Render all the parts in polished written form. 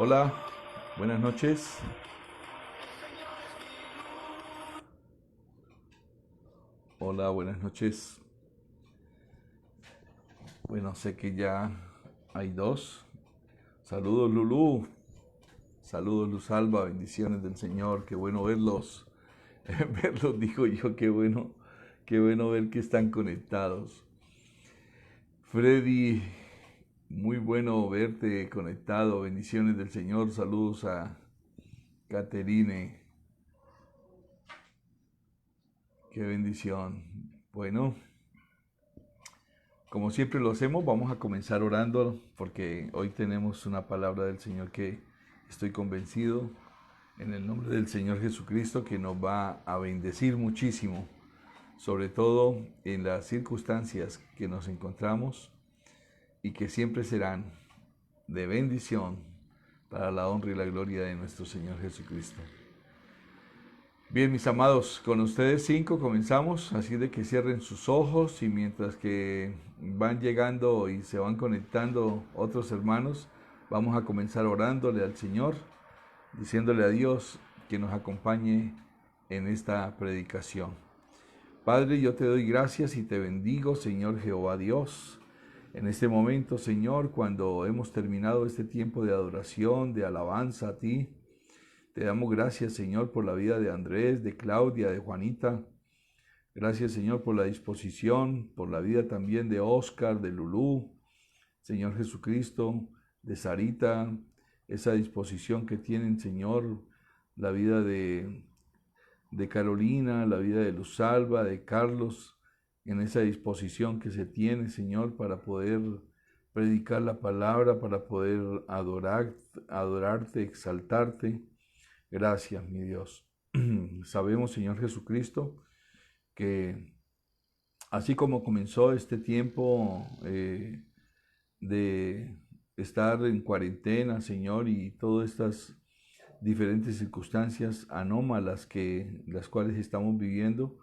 Hola, buenas noches. Hola, buenas noches. Bueno, sé que ya hay dos. Saludos, Lulú. Saludos, Luz Alba. Bendiciones del Señor. Qué bueno verlos. Verlos, digo yo, qué bueno ver que están conectados. Freddy, muy bueno verte conectado. Bendiciones del Señor. Saludos a Caterine. Qué bendición. Bueno, como siempre lo hacemos, vamos a comenzar orando porque hoy tenemos una palabra del Señor que estoy convencido en el nombre del Señor Jesucristo que nos va a bendecir muchísimo, sobre todo en las circunstancias que nos encontramos y que siempre serán de bendición para la honra y la gloria de nuestro Señor Jesucristo. Bien, mis amados, con ustedes 5 comenzamos, así de que cierren sus ojos y mientras que van llegando y se van conectando otros hermanos, vamos a comenzar orándole al Señor, diciéndole a Dios que nos acompañe en esta predicación. Padre, yo te doy gracias y te bendigo, Señor Jehová Dios. En este momento, Señor, cuando hemos terminado este tiempo de adoración, de alabanza a ti, te damos gracias, Señor, por la vida de Andrés, de Claudia, de Juanita. Gracias, Señor, por la disposición, por la vida también de Oscar, de Lulú, Señor Jesucristo, de Sarita, esa disposición que tienen, Señor, la vida de Carolina, la vida de Luz Alba, de Carlos, en esa disposición que se tiene, Señor, para poder predicar la palabra, para poder adorarte, exaltarte. Gracias, mi Dios. Sabemos, Señor Jesucristo, que así como comenzó este tiempo de estar en cuarentena, Señor, y todas estas diferentes circunstancias anómalas que las cuales estamos viviendo,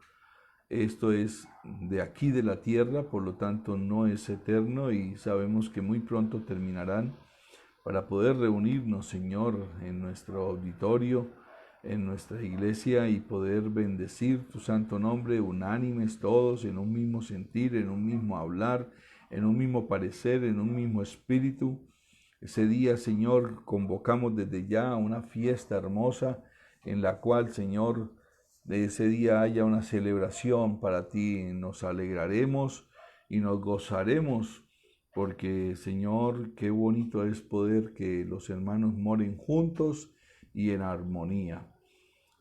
esto es de aquí de la tierra, por lo tanto no es eterno y sabemos que muy pronto terminarán para poder reunirnos, Señor, en nuestro auditorio, en nuestra iglesia y poder bendecir tu santo nombre, unánimes todos, en un mismo sentir, en un mismo hablar, en un mismo parecer, en un mismo espíritu. Ese día, Señor, convocamos desde ya a una fiesta hermosa en la cual, Señor, de ese día haya una celebración para ti. Nos alegraremos y nos gozaremos porque, Señor, qué bonito es poder que los hermanos moren juntos y en armonía.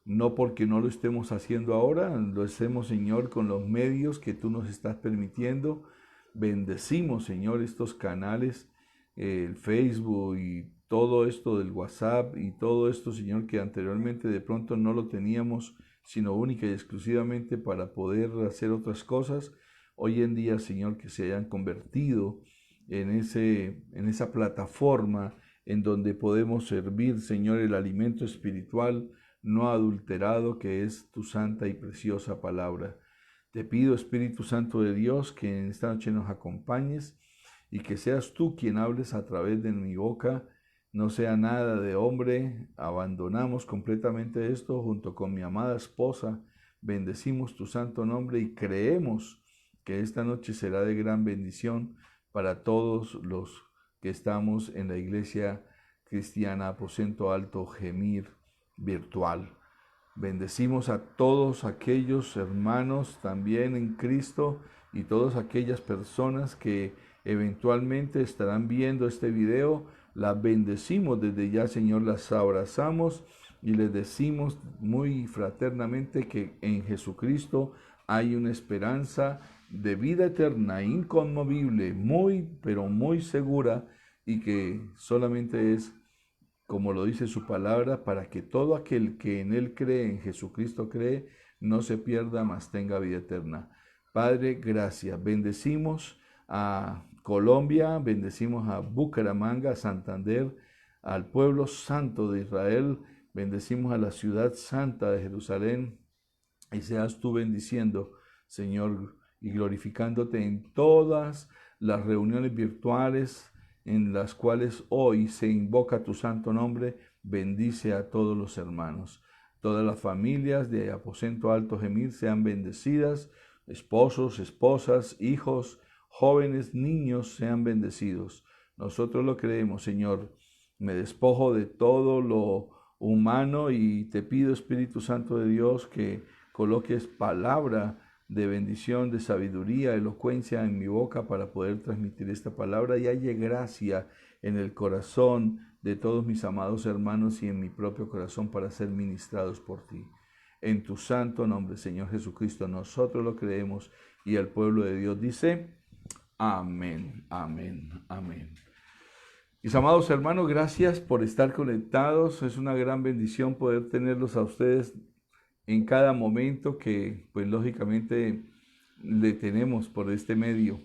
No porque no lo estemos haciendo ahora, lo hacemos, Señor, con los medios que tú nos estás permitiendo. Bendecimos, Señor, estos canales, el Facebook y todo esto del WhatsApp y todo esto, Señor, que anteriormente de pronto no lo teníamos, sino única y exclusivamente para poder hacer otras cosas. Hoy en día, Señor, que se hayan convertido en esa plataforma en donde podemos servir, Señor, el alimento espiritual no adulterado que es tu santa y preciosa palabra. Te pido, Espíritu Santo de Dios, que en esta noche nos acompañes y que seas tú quien hables a través de mi boca, no sea nada de hombre. Abandonamos completamente esto junto con mi amada esposa, bendecimos tu santo nombre y creemos que esta noche será de gran bendición para todos los que estamos en la iglesia cristiana Aposento Alto Gemir virtual. Bendecimos a todos aquellos hermanos también en Cristo y todas aquellas personas que eventualmente estarán viendo este video. Las bendecimos desde ya, Señor, las abrazamos y les decimos muy fraternamente que en Jesucristo hay una esperanza de vida eterna, inconmovible, muy, pero muy segura y que solamente es, como lo dice su palabra, para que todo aquel que en Él cree, en Jesucristo cree, no se pierda, mas tenga vida eterna. Padre, gracias. Bendecimos a Colombia, bendecimos a Bucaramanga, a Santander, al pueblo santo de Israel, bendecimos a la ciudad santa de Jerusalén, y seas tú bendiciendo, Señor, y glorificándote en todas las reuniones virtuales, en las cuales hoy se invoca tu santo nombre, bendice a todos los hermanos. Todas las familias de Aposento Alto Gemir sean bendecidas, esposos, esposas, hijos, jóvenes, niños sean bendecidos. Nosotros lo creemos, Señor. Me despojo de todo lo humano y te pido, Espíritu Santo de Dios, que coloques palabra de bendición, de sabiduría, elocuencia en mi boca para poder transmitir esta palabra y haya gracia en el corazón de todos mis amados hermanos y en mi propio corazón para ser ministrados por ti. En tu santo nombre, Señor Jesucristo, nosotros lo creemos y el pueblo de Dios dice, amén, amén, amén. Mis amados hermanos, gracias por estar conectados. Es una gran bendición poder tenerlos a ustedes en cada momento que, pues lógicamente, le tenemos por este medio.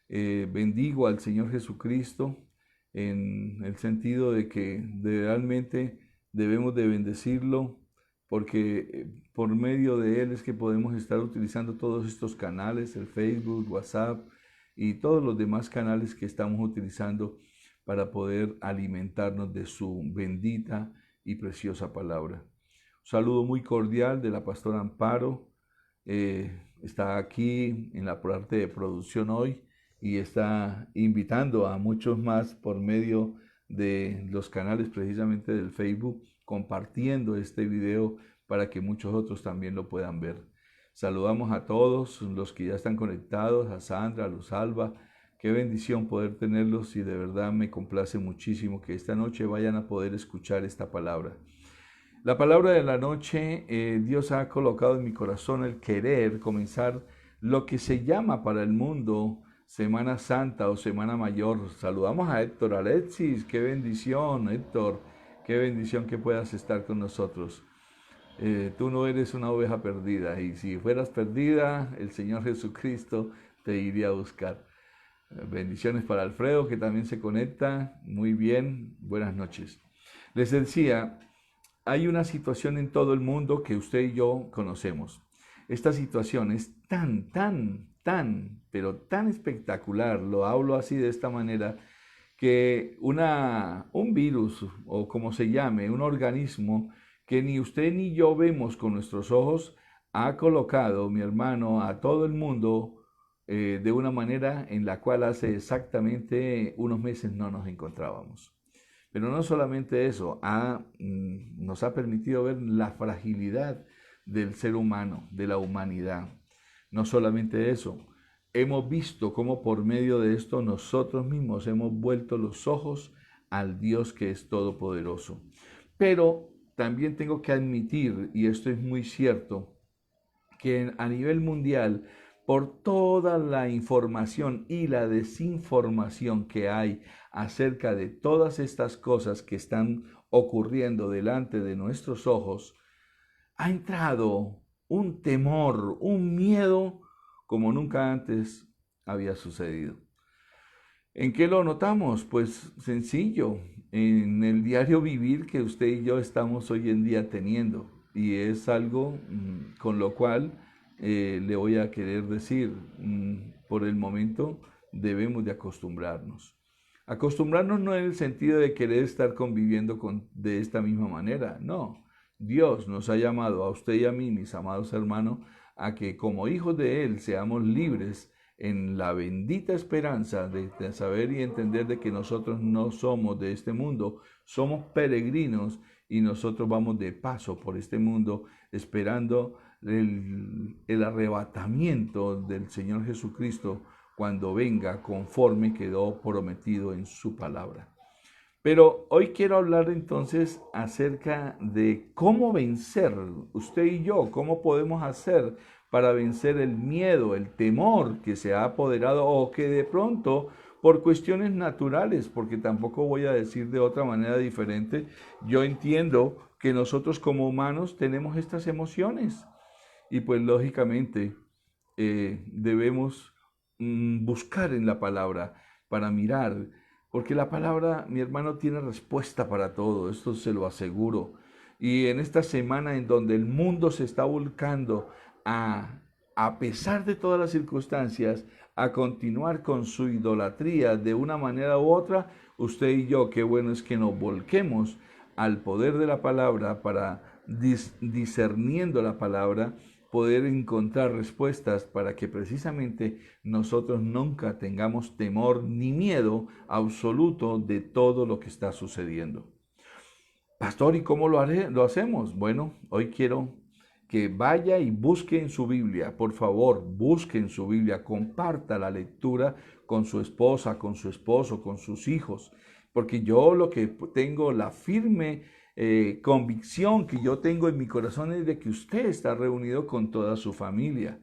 Bendigo al Señor Jesucristo en el sentido de que realmente debemos de bendecirlo porque por medio de Él es que podemos estar utilizando todos estos canales, el Facebook, WhatsApp y todos los demás canales que estamos utilizando para poder alimentarnos de su bendita y preciosa palabra. Un saludo muy cordial de la pastora Amparo. Está aquí en la parte de producción hoy y está invitando a muchos más por medio de los canales precisamente del Facebook, compartiendo este video para que muchos otros también lo puedan ver. Saludamos a todos los que ya están conectados, a Sandra, a Luz Alba. Qué bendición poder tenerlos y de verdad me complace muchísimo que esta noche vayan a poder escuchar esta palabra. La palabra de la noche, Dios ha colocado en mi corazón el querer comenzar lo que se llama para el mundo Semana Santa o Semana Mayor. Saludamos a Héctor Alexis, qué bendición, Héctor, qué bendición que puedas estar con nosotros. Tú no eres una oveja perdida y si fueras perdida, el Señor Jesucristo te iría a buscar. Bendiciones para Alfredo, que también se conecta. Muy bien, buenas noches. Les decía, hay una situación en todo el mundo que usted y yo conocemos. Esta situación es pero tan espectacular, lo hablo así de esta manera, que un virus, o como se llame, un organismo que ni usted ni yo vemos con nuestros ojos, ha colocado, mi hermano, a todo el mundo de una manera en la cual hace exactamente unos meses no nos encontrábamos. Pero no solamente eso, nos ha permitido ver la fragilidad del ser humano, de la humanidad. No solamente eso, hemos visto cómo por medio de esto nosotros mismos hemos vuelto los ojos al Dios que es todopoderoso. Pero también tengo que admitir, y esto es muy cierto, que a nivel mundial, por toda la información y la desinformación que hay acerca de todas estas cosas que están ocurriendo delante de nuestros ojos, ha entrado un temor, un miedo como nunca antes había sucedido. ¿En qué lo notamos? Pues sencillo, en el diario vivir que usted y yo estamos hoy en día teniendo. Y es algo con lo cual le voy a querer decir, por el momento debemos de acostumbrarnos. Acostumbrarnos no en el sentido de querer estar conviviendo de esta misma manera, no. Dios nos ha llamado a usted y a mí, mis amados hermanos, a que como hijos de Él seamos libres en la bendita esperanza de saber y entender de que nosotros no somos de este mundo, somos peregrinos y nosotros vamos de paso por este mundo esperando el arrebatamiento del Señor Jesucristo cuando venga conforme quedó prometido en su palabra. Pero hoy quiero hablar entonces acerca de cómo vencer, usted y yo, cómo podemos hacer para vencer el miedo, el temor que se ha apoderado o que de pronto por cuestiones naturales, porque tampoco voy a decir de otra manera diferente, yo entiendo que nosotros como humanos tenemos estas emociones y pues lógicamente debemos buscar en la palabra para mirar, porque la palabra, mi hermano, tiene respuesta para todo, esto se lo aseguro. Y en esta semana en donde el mundo se está volcando a pesar de todas las circunstancias, a continuar con su idolatría de una manera u otra, usted y yo, qué bueno es que nos volquemos al poder de la palabra para discerniendo la palabra, poder encontrar respuestas para que precisamente nosotros nunca tengamos temor ni miedo absoluto de todo lo que está sucediendo. Pastor, ¿y cómo lo hacemos? Bueno, hoy quiero que vaya y busque en su Biblia, por favor, busque en su Biblia, comparta la lectura con su esposa, con su esposo, con sus hijos, porque yo lo que tengo, la firme convicción que yo tengo en mi corazón es de que usted está reunido con toda su familia.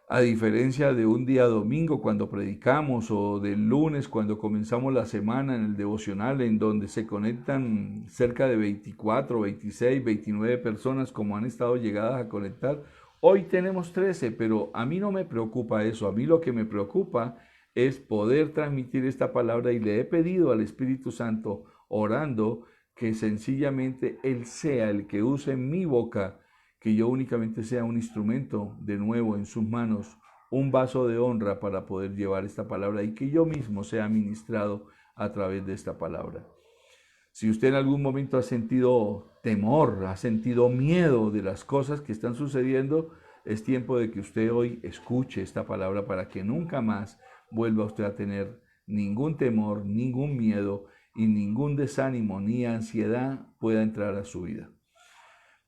A diferencia de un día domingo cuando predicamos o del lunes cuando comenzamos la semana en el devocional en donde se conectan cerca de 24, 26, 29 personas como han estado llegadas a conectar, hoy tenemos 13, pero a mí no me preocupa eso, a mí lo que me preocupa es poder transmitir esta palabra y le he pedido al Espíritu Santo orando que sencillamente Él sea el que use mi boca, que yo únicamente sea un instrumento de nuevo en sus manos, un vaso de honra para poder llevar esta palabra y que yo mismo sea ministrado a través de esta palabra. Si usted en algún momento ha sentido temor, ha sentido miedo de las cosas que están sucediendo, es tiempo de que usted hoy escuche esta palabra para que nunca más vuelva usted a tener ningún temor, ningún miedo y ningún desánimo ni ansiedad pueda entrar a su vida.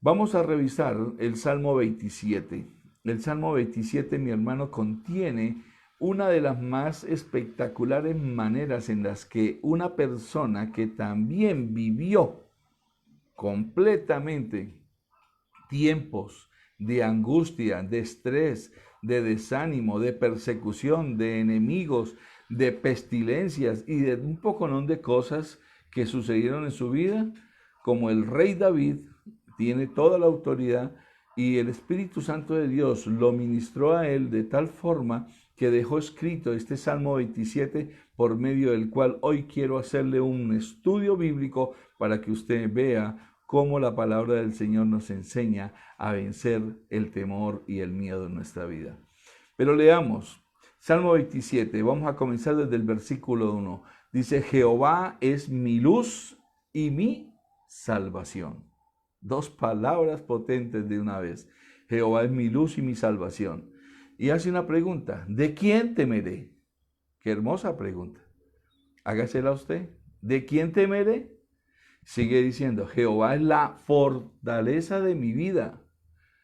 Vamos a revisar el Salmo 27. El Salmo 27, mi hermano, contiene una de las más espectaculares maneras en las que una persona que también vivió completamente tiempos de angustia, de estrés, de desánimo, de persecución, de enemigos, de pestilencias y de un poconón de cosas que sucedieron en su vida, como el rey David tiene toda la autoridad y el Espíritu Santo de Dios lo ministró a él de tal forma que dejó escrito este Salmo 27 por medio del cual hoy quiero hacerle un estudio bíblico para que usted vea cómo la palabra del Señor nos enseña a vencer el temor y el miedo en nuestra vida. Pero leamos, Salmo 27, vamos a comenzar desde el versículo 1. Dice, Jehová es mi luz y mi salvación. Dos palabras potentes de una vez. Jehová es mi luz y mi salvación. Y hace una pregunta, ¿de quién temeré? Qué hermosa pregunta. Hágasela usted. ¿De quién temeré? Sigue diciendo, Jehová es la fortaleza de mi vida.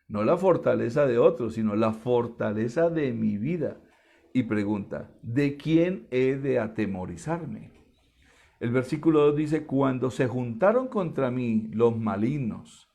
No la fortaleza de otros, sino la fortaleza de mi vida. Y pregunta, ¿de quién he de atemorizarme? El versículo 2 dice, cuando se juntaron contra mí los malignos,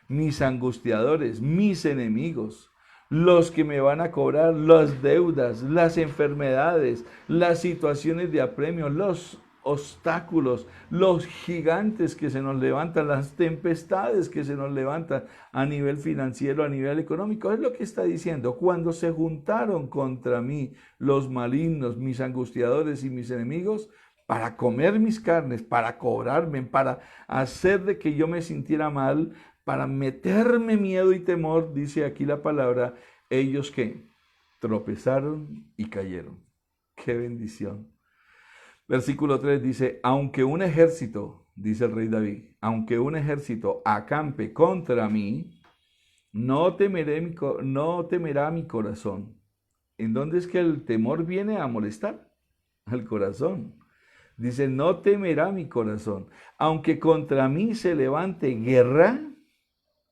mis angustiadores, mis enemigos, los que me van a cobrar las deudas, las enfermedades, las situaciones de apremio, los obstáculos, los gigantes que se nos levantan, las tempestades que se nos levantan a nivel financiero, a nivel económico. Es lo que está diciendo. Cuando se juntaron contra mí los malignos, mis angustiadores y mis enemigos, para comer mis carnes, para cobrarme, para hacer de que yo me sintiera mal, para meterme miedo y temor, dice aquí la palabra, ellos que tropezaron y cayeron. ¡Qué bendición! Versículo 3 dice, aunque un ejército, dice el rey David, aunque un ejército acampe contra mí, no temerá mi corazón. ¿En dónde es que el temor viene a molestar? Al corazón. Dice, no temerá mi corazón. Aunque contra mí se levante guerra,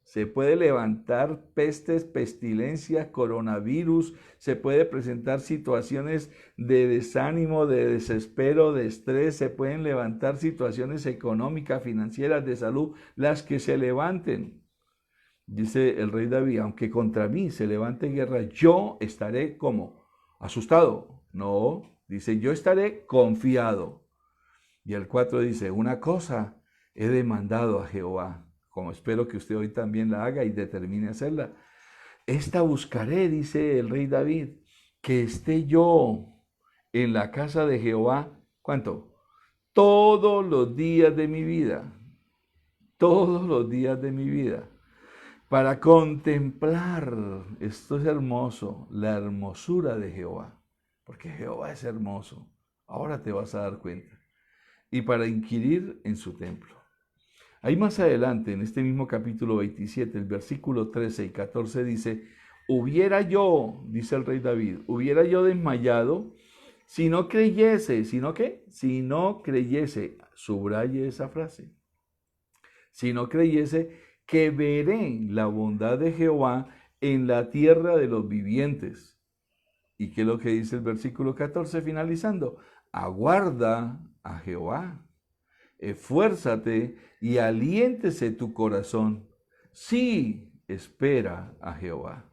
se puede levantar pestes, pestilencias, coronavirus, se puede presentar situaciones de desánimo, de desespero, de estrés, se pueden levantar situaciones económicas, financieras, de salud, las que se levanten. Dice el rey David, aunque contra mí se levante guerra, yo estaré como asustado. No, dice, yo estaré confiado. Y el 4 dice, una cosa he demandado a Jehová, como espero que usted hoy también la haga y determine hacerla. Esta buscaré, dice el rey David, que esté yo en la casa de Jehová, ¿cuánto? Todos los días de mi vida, todos los días de mi vida, para contemplar, esto es hermoso, la hermosura de Jehová, porque Jehová es hermoso, ahora te vas a dar cuenta. y para inquirir en su templo. Ahí más adelante, en este mismo capítulo 27, el versículo 13 y 14 dice, hubiera yo, dice el rey David, hubiera yo desmayado si no creyese, ¿si no qué? Si no creyese, subraye esa frase, si no creyese que veré la bondad de Jehová en la tierra de los vivientes. ¿Y qué es lo que dice el versículo 14 finalizando? Aguarda a Jehová, esfuérzate y aliéntese tu corazón. Sí, espera a Jehová.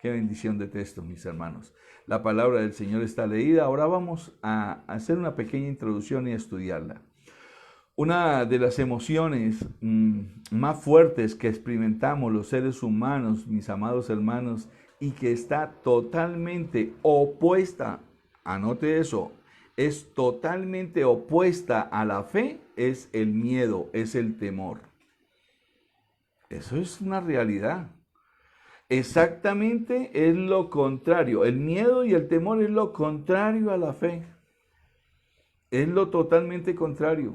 Qué bendición de texto, mis hermanos. La palabra del Señor está leída. Ahora vamos a hacer una pequeña introducción y a estudiarla. Una de las emociones más fuertes que experimentamos los seres humanos, mis amados hermanos, y que está totalmente opuesta, anote eso, es totalmente opuesta a la fe, es el miedo, es el temor. Eso es una realidad. Exactamente es lo contrario. El miedo y el temor es lo contrario a la fe. Es lo totalmente contrario.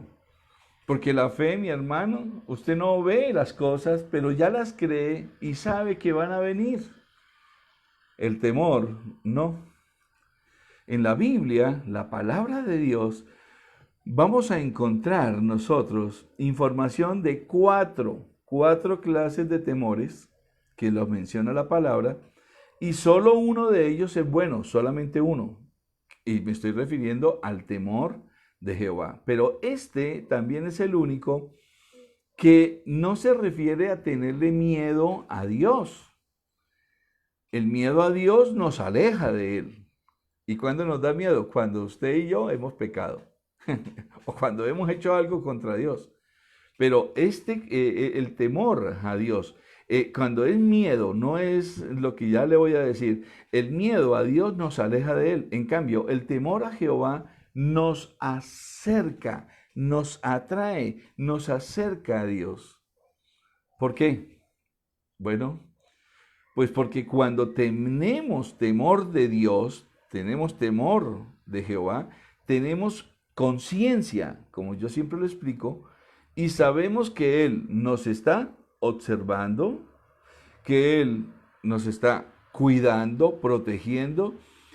Porque la fe, mi hermano, usted no ve las cosas, pero ya las cree y sabe que van a venir. El temor, no. En la Biblia, la palabra de Dios, vamos a encontrar nosotros información de cuatro clases de temores que los menciona la palabra, y solo uno de ellos es bueno, solamente uno. Y me estoy refiriendo al temor de Jehová. Pero este también es el único que no se refiere a tenerle miedo a Dios. El miedo a Dios nos aleja de Él. ¿Y cuándo nos da miedo? Cuando usted y yo hemos pecado. O cuando hemos hecho algo contra Dios. Pero el temor a Dios, cuando es miedo, no es lo que ya le voy a decir. El miedo a Dios nos aleja de Él. En cambio, el temor a Jehová nos acerca, nos atrae, nos acerca a Dios. ¿Por qué? Bueno, pues porque cuando tenemos temor de Dios, tenemos temor de Jehová, tenemos conciencia, como yo siempre lo explico, y sabemos que Él nos está observando, que Él nos está cuidando, protegiendo,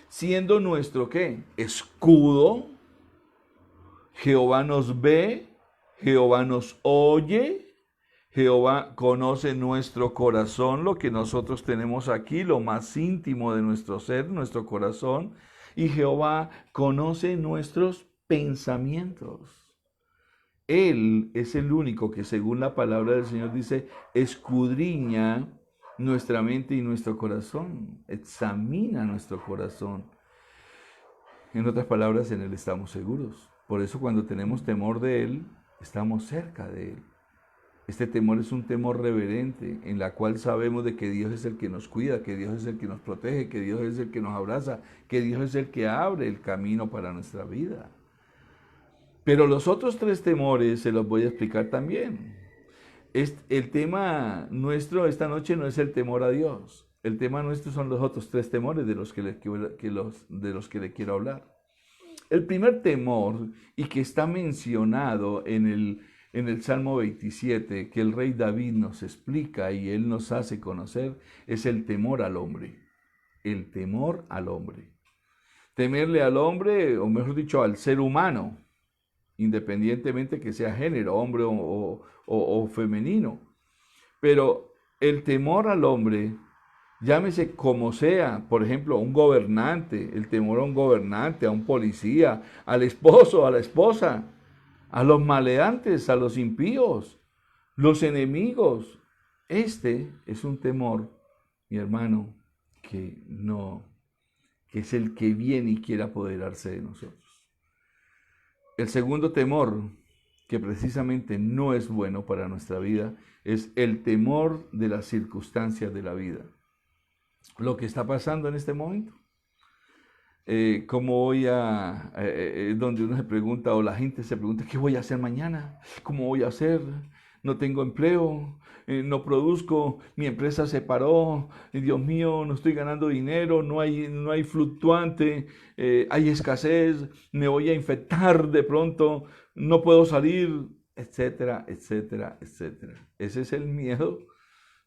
siendo nuestro ¿qué? Escudo. Jehová nos ve, Jehová nos oye, Jehová conoce nuestro corazón, lo que nosotros tenemos aquí, lo más íntimo de nuestro ser, nuestro corazón, y Jehová conoce nuestros pensamientos. Él es el único que, según la palabra del Señor, dice, escudriña nuestra mente y nuestro corazón, examina nuestro corazón. En otras palabras, en Él estamos seguros. Por eso cuando tenemos temor de Él, estamos cerca de Él. Este temor es un temor reverente, en la cual sabemos de que Dios es el que nos cuida, que Dios es el que nos protege, que Dios es el que nos abraza, que Dios es el que abre el camino para nuestra vida. Pero los otros tres temores se los voy a explicar también. El tema nuestro esta noche no es el temor a Dios. El tema nuestro son los otros tres temores de los que le quiero hablar. El primer temor, y que está mencionado en el Salmo 27, que el rey David nos explica y él nos hace conocer, es el temor al hombre. El temor al hombre. Temerle al hombre, o mejor dicho, al ser humano, independientemente que sea género, hombre o femenino. Pero el temor al hombre, llámese como sea, por ejemplo, a un gobernante, el temor a un gobernante, a un policía, al esposo, a la esposa, a los maleantes, a los impíos, los enemigos. Este es un temor, mi hermano, que es el que viene y quiere apoderarse de nosotros. El segundo temor, que precisamente no es bueno para nuestra vida, es el temor de las circunstancias de la vida. Lo que está pasando en este momento. ¿Cómo voy donde uno se pregunta, o la gente se pregunta, ¿qué voy a hacer mañana? ¿Cómo voy a hacer? No tengo empleo, no produzco, mi empresa se paró, Dios mío, no estoy ganando dinero, no hay fluctuante, hay escasez, me voy a infectar de pronto no puedo salir, etcétera, etcétera, etcétera. Ese es el miedo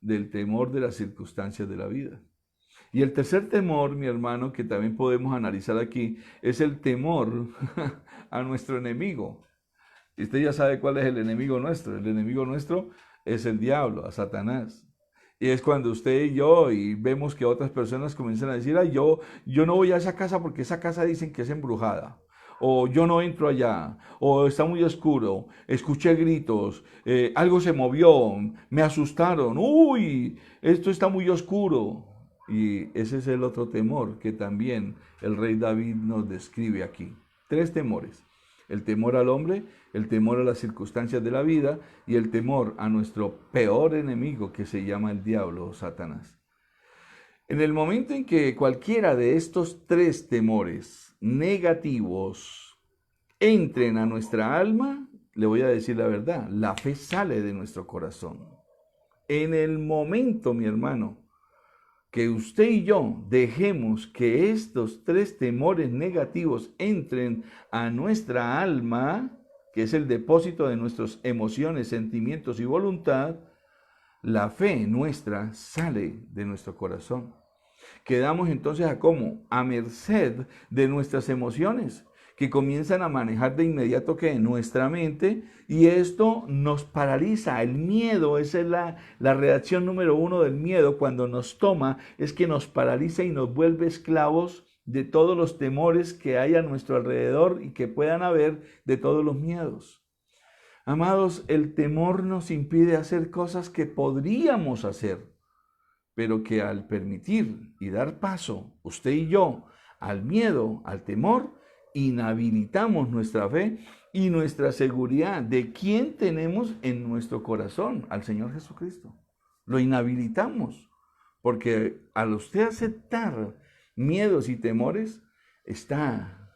del temor de las circunstancias de la vida. Y el tercer temor, mi hermano, que también podemos analizar aquí, es el temor a nuestro enemigo. Y usted ya sabe cuál es el enemigo nuestro. El enemigo nuestro es el diablo, a Satanás. Y es cuando usted y yo, y vemos que otras personas comienzan a decir, ay, yo no voy a esa casa porque esa casa dicen que es embrujada. O yo no entro allá, o está muy oscuro, escuché gritos, algo se movió, me asustaron, uy, esto está muy oscuro. Y ese es el otro temor que también el rey David nos describe aquí. Tres temores: el temor al hombre, el temor a las circunstancias de la vida y el temor a nuestro peor enemigo, que se llama el diablo o Satanás. En el momento en que cualquiera de estos tres temores negativos entren a nuestra alma, le voy a decir la verdad, la fe sale de nuestro corazón. En el momento, mi hermano, que usted y yo dejemos que estos tres temores negativos entren a nuestra alma, que es el depósito de nuestras emociones, sentimientos y voluntad, la fe nuestra sale de nuestro corazón. Quedamos entonces a merced de nuestras emociones, que comienzan a manejar de inmediato que nuestra mente, y esto nos paraliza. El miedo, esa es la reacción número uno del miedo cuando nos toma, es que nos paraliza y nos vuelve esclavos de todos los temores que hay a nuestro alrededor y que puedan haber, de todos los miedos. Amados, el temor nos impide hacer cosas que podríamos hacer, pero que al permitir y dar paso, usted y yo, al miedo, al temor, inhabilitamos nuestra fe y nuestra seguridad de quién tenemos en nuestro corazón, al Señor Jesucristo. Lo inhabilitamos, porque al usted aceptar miedos y temores, está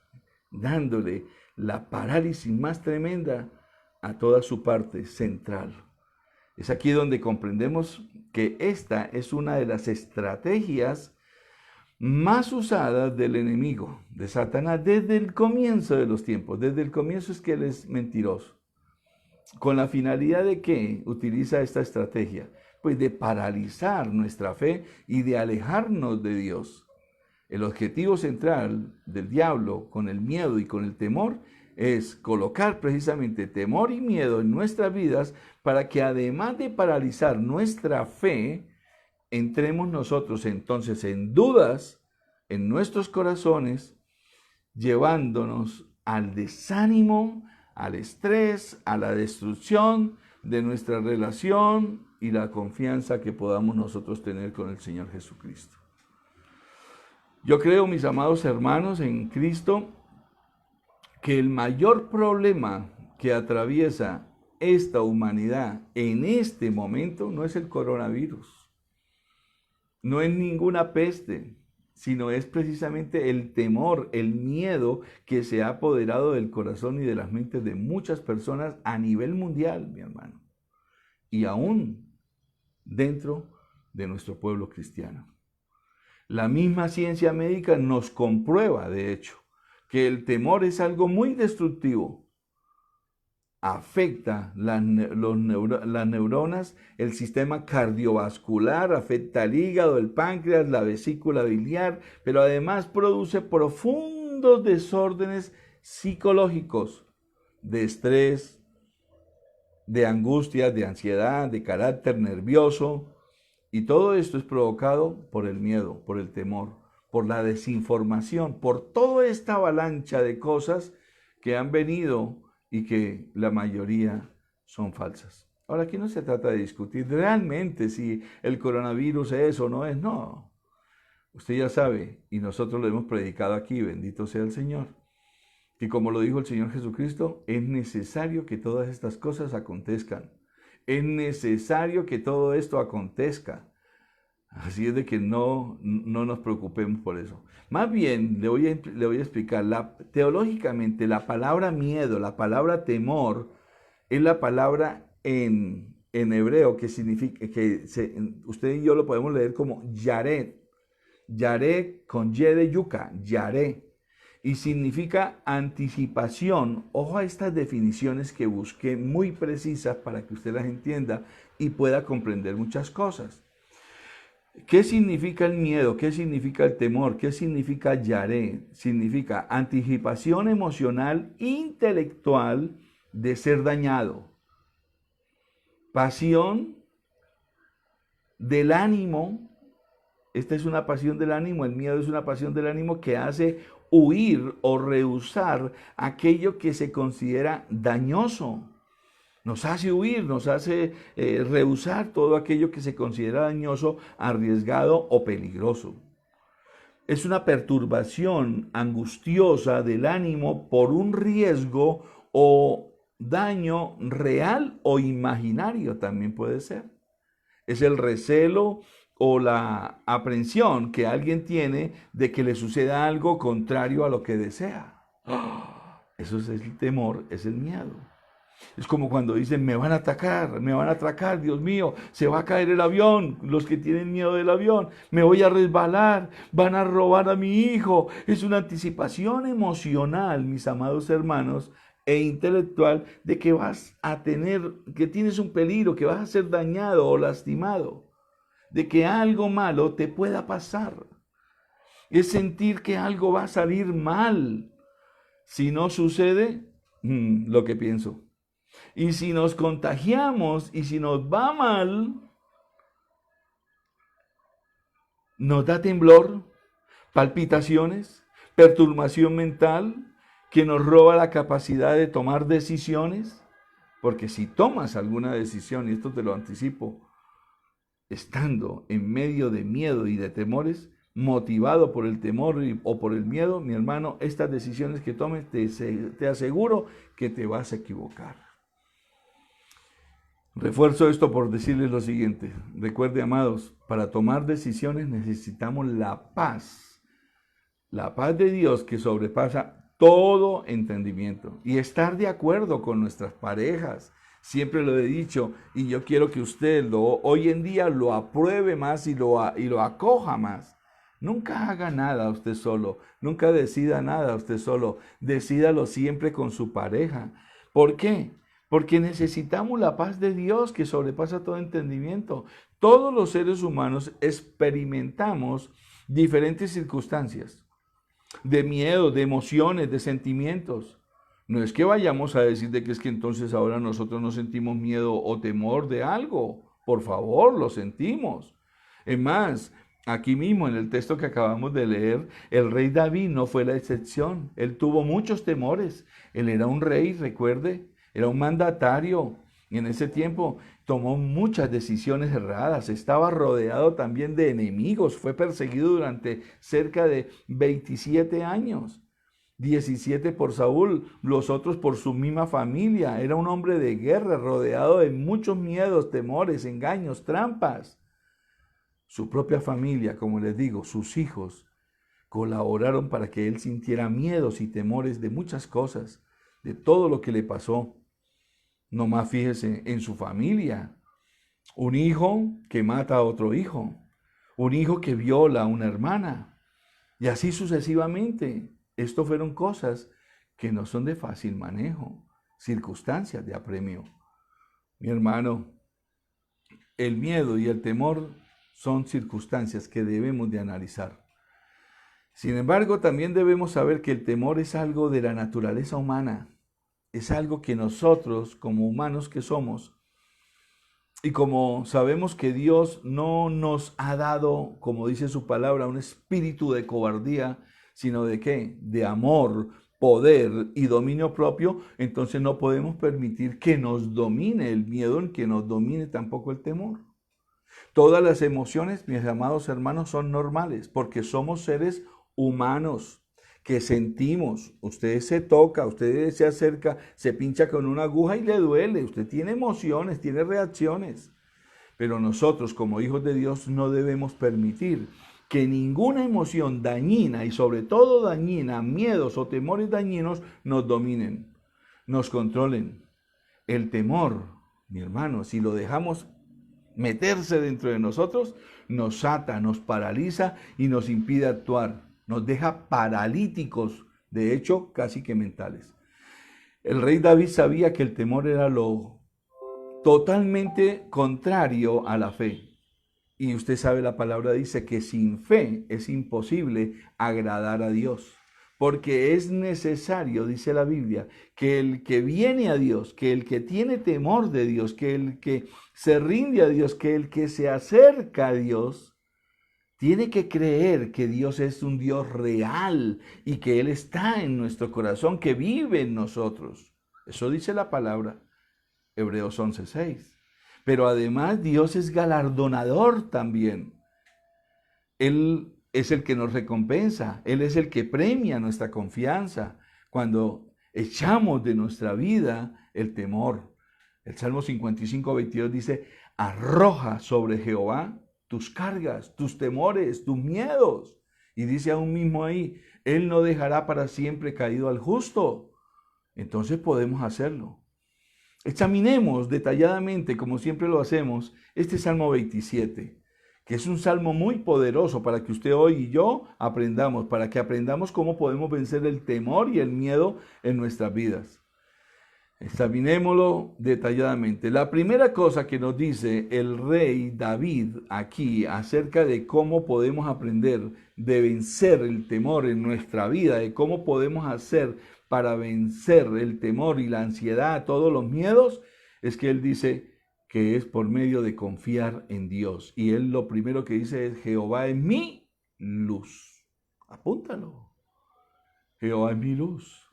dándole la parálisis más tremenda a toda su parte central. Es aquí donde comprendemos que esta es una de las estrategias más usadas del enemigo, de Satanás, desde el comienzo de los tiempos. Desde el comienzo es que él es mentiroso. ¿Con la finalidad de qué utiliza esta estrategia? Pues de paralizar nuestra fe y de alejarnos de Dios. El objetivo central del diablo con el miedo y con el temor es colocar precisamente temor y miedo en nuestras vidas para que, además de paralizar nuestra fe, entremos nosotros entonces en dudas en nuestros corazones, llevándonos al desánimo, al estrés, a la destrucción de nuestra relación y la confianza que podamos nosotros tener con el Señor Jesucristo. Yo creo, mis amados hermanos en Cristo, que el mayor problema que atraviesa esta humanidad en este momento no es el coronavirus. No es ninguna peste, sino es precisamente el temor, el miedo que se ha apoderado del corazón y de las mentes de muchas personas a nivel mundial, mi hermano, y aún dentro de nuestro pueblo cristiano. La misma ciencia médica nos comprueba, de hecho, que el temor es algo muy destructivo. Afecta las neuronas, el sistema cardiovascular, afecta el hígado, el páncreas, la vesícula biliar, pero además produce profundos desórdenes psicológicos, de estrés, de angustia, de ansiedad, de carácter nervioso. Y todo esto es provocado por el miedo, por el temor, por la desinformación, por toda esta avalancha de cosas que han venido y que la mayoría son falsas. Ahora, aquí no se trata de discutir realmente si el coronavirus es o no es, no. Usted ya sabe, y nosotros lo hemos predicado aquí, bendito sea el Señor, que como lo dijo el Señor Jesucristo, es necesario que todas estas cosas acontezcan. Es necesario que todo esto acontezca. Así es de que no nos preocupemos por eso. Más bien, le voy a explicar, teológicamente la palabra miedo, la palabra temor, es la palabra en hebreo que significa, usted y yo lo podemos leer como yaret. Yaret con Y de yuca, yaret. y significa anticipación. Ojo a estas definiciones que busqué muy precisas para que usted las entienda y pueda comprender muchas cosas. ¿Qué significa el miedo? ¿Qué significa el temor? ¿Qué significa yaré? Significa anticipación emocional, intelectual de ser dañado. Pasión del ánimo. Esta es una pasión del ánimo, el miedo es una pasión del ánimo que hace huir o rehusar aquello que se considera dañoso. Nos hace huir, nos hace rehusar todo aquello que se considera dañoso, arriesgado o peligroso. Es una perturbación angustiosa del ánimo por un riesgo o daño real o imaginario, también puede ser. Es el recelo o la aprensión que alguien tiene de que le suceda algo contrario a lo que desea. Eso es el temor, es el miedo. Es como cuando dicen, me van a atracar, Dios mío, se va a caer el avión, los que tienen miedo del avión, me voy a resbalar, van a robar a mi hijo. Es una anticipación emocional, mis amados hermanos, e intelectual de que vas a tener, que tienes un peligro, que vas a ser dañado o lastimado, de que algo malo te pueda pasar. Es sentir que algo va a salir mal si no sucede lo que pienso. Y si nos contagiamos y si nos va mal, nos da temblor, palpitaciones, perturbación mental que nos roba la capacidad de tomar decisiones. Porque si tomas alguna decisión, y esto te lo anticipo, estando en medio de miedo y de temores, motivado por el temor o por el miedo, mi hermano, estas decisiones que tomes, te aseguro que te vas a equivocar. Refuerzo esto por decirles lo siguiente. Recuerde, amados, para tomar decisiones necesitamos la paz de Dios que sobrepasa todo entendimiento y estar de acuerdo con nuestras parejas. Siempre lo he dicho y yo quiero que usted hoy en día lo apruebe más y lo acoja más. Nunca haga nada usted solo, nunca decida nada usted solo, decídalo siempre con su pareja. ¿Por qué? Porque necesitamos la paz de Dios que sobrepasa todo entendimiento. Todos los seres humanos experimentamos diferentes circunstancias de miedo, de emociones, de sentimientos. No es que vayamos a decir de que es que entonces ahora nosotros no sentimos miedo o temor de algo. Por favor, lo sentimos. Es más, aquí mismo en el texto que acabamos de leer, el rey David no fue la excepción. Él tuvo muchos temores. Él era un rey, recuerde. Era un mandatario y en ese tiempo tomó muchas decisiones erradas. Estaba rodeado también de enemigos. Fue perseguido durante cerca de 27 años. 17 por Saúl, los otros por su misma familia. Era un hombre de guerra, rodeado de muchos miedos, temores, engaños, trampas. Su propia familia, como les digo, sus hijos, colaboraron para que él sintiera miedos y temores de muchas cosas, de todo lo que le pasó. No más fíjese en su familia. Un hijo que mata a otro hijo. Un hijo que viola a una hermana. Y así sucesivamente. Esto fueron cosas que no son de fácil manejo. Circunstancias de apremio. Mi hermano, el miedo y el temor son circunstancias que debemos de analizar. Sin embargo, también debemos saber que el temor es algo de la naturaleza humana. Es algo que nosotros, como humanos que somos, y como sabemos que Dios no nos ha dado, como dice su palabra, un espíritu de cobardía, sino de ¿qué? De amor, poder y dominio propio, entonces no podemos permitir que nos domine el miedo, ni que nos domine tampoco el temor. Todas las emociones, mis amados hermanos, son normales, porque somos seres humanos que sentimos. Usted se toca, usted se acerca, se pincha con una aguja y le duele. Usted tiene emociones, tiene reacciones. Pero nosotros, como hijos de Dios, no debemos permitir que ninguna emoción dañina, y sobre todo dañina, miedos o temores dañinos, nos dominen, nos controlen. El temor, mi hermano, si lo dejamos meterse dentro de nosotros, nos ata, nos paraliza y nos impide actuar. Nos deja paralíticos de hecho, casi que mentales. El rey David sabía que el temor era lo totalmente contrario a la fe. Y usted sabe, la palabra dice que sin fe es imposible agradar a Dios. Porque es necesario, dice la Biblia, que el que viene a Dios, que el que tiene temor de Dios, que el que se rinde a Dios, que el que se acerca a Dios, tiene que creer que Dios es un Dios real y que Él está en nuestro corazón, que vive en nosotros. Eso dice la palabra, Hebreos 11:6. Pero además Dios es galardonador también. Él es el que nos recompensa, Él es el que premia nuestra confianza cuando echamos de nuestra vida el temor. El Salmo 55:22 dice, arroja sobre Jehová tus cargas, tus temores, tus miedos. Y dice aún mismo ahí, Él no dejará para siempre caído al justo. Entonces podemos hacerlo. Examinemos detalladamente, como siempre lo hacemos, este Salmo 27, que es un salmo muy poderoso para que usted hoy y yo aprendamos, para que aprendamos cómo podemos vencer el temor y el miedo en nuestras vidas. Examinémoslo detalladamente. La primera cosa que nos dice el rey David aquí acerca de cómo podemos aprender de vencer el temor en nuestra vida, de cómo podemos hacer para vencer el temor y la ansiedad, todos los miedos, es que él dice que es por medio de confiar en Dios. Y él lo primero que dice es, Jehová es mi luz. Apúntalo. Jehová es mi luz.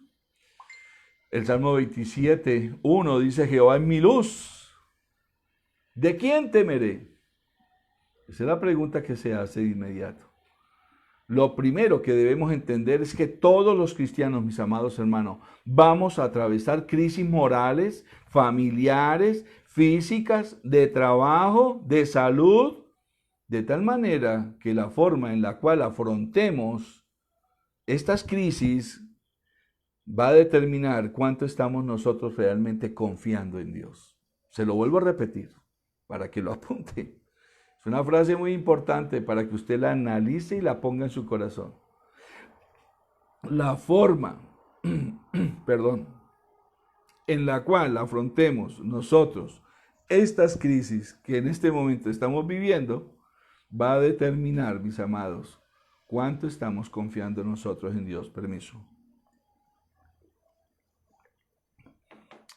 El Salmo 27:1 dice, Jehová es mi luz. ¿De quién temeré? Esa es la pregunta que se hace de inmediato. Lo primero que debemos entender es que todos los cristianos, mis amados hermanos, vamos a atravesar crisis morales, familiares, físicas, de trabajo, de salud, de tal manera que la forma en la cual afrontemos estas crisis va a determinar cuánto estamos nosotros realmente confiando en Dios. Se lo vuelvo a repetir para que lo apunte. Es una frase muy importante para que usted la analice y la ponga en su corazón. La forma, en la cual afrontemos nosotros estas crisis que en este momento estamos viviendo, va a determinar, mis amados, cuánto estamos confiando nosotros en Dios. Permiso.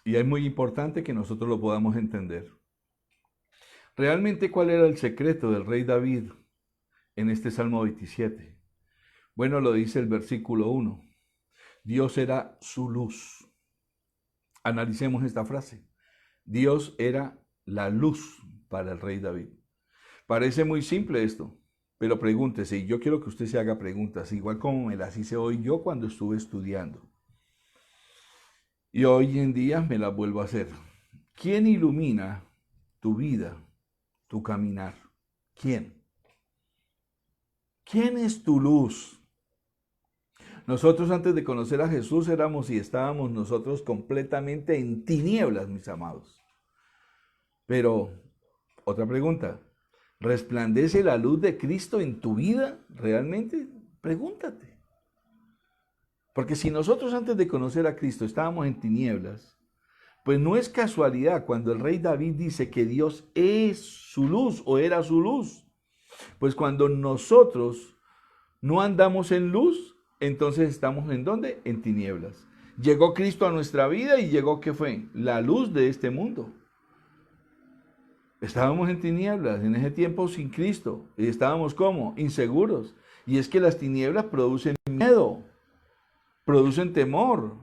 Y es muy importante que nosotros lo podamos entender. Realmente, ¿cuál era el secreto del rey David en este Salmo 27? Bueno, lo dice el versículo 1. Dios era su luz. Analicemos esta frase. Dios era la luz para el rey David. Parece muy simple esto, pero pregúntese, y yo quiero que usted se haga preguntas, igual como me las hice hoy yo cuando estuve estudiando. Y hoy en día me las vuelvo a hacer. ¿Quién ilumina tu vida, tu caminar? ¿Quién? ¿Quién es tu luz? Nosotros antes de conocer a Jesús éramos y estábamos nosotros completamente en tinieblas, mis amados. Pero, otra pregunta, ¿resplandece la luz de Cristo en tu vida realmente? Pregúntate. Porque si nosotros antes de conocer a Cristo estábamos en tinieblas, pues no es casualidad cuando el rey David dice que Dios es su luz o era su luz. Pues cuando nosotros no andamos en luz, entonces estamos ¿en dónde? En tinieblas. Llegó Cristo a nuestra vida y llegó, ¿qué fue? La luz de este mundo. Estábamos en tinieblas en ese tiempo sin Cristo. Y estábamos ¿cómo? Inseguros. Y es que las tinieblas producen miedo, producen temor.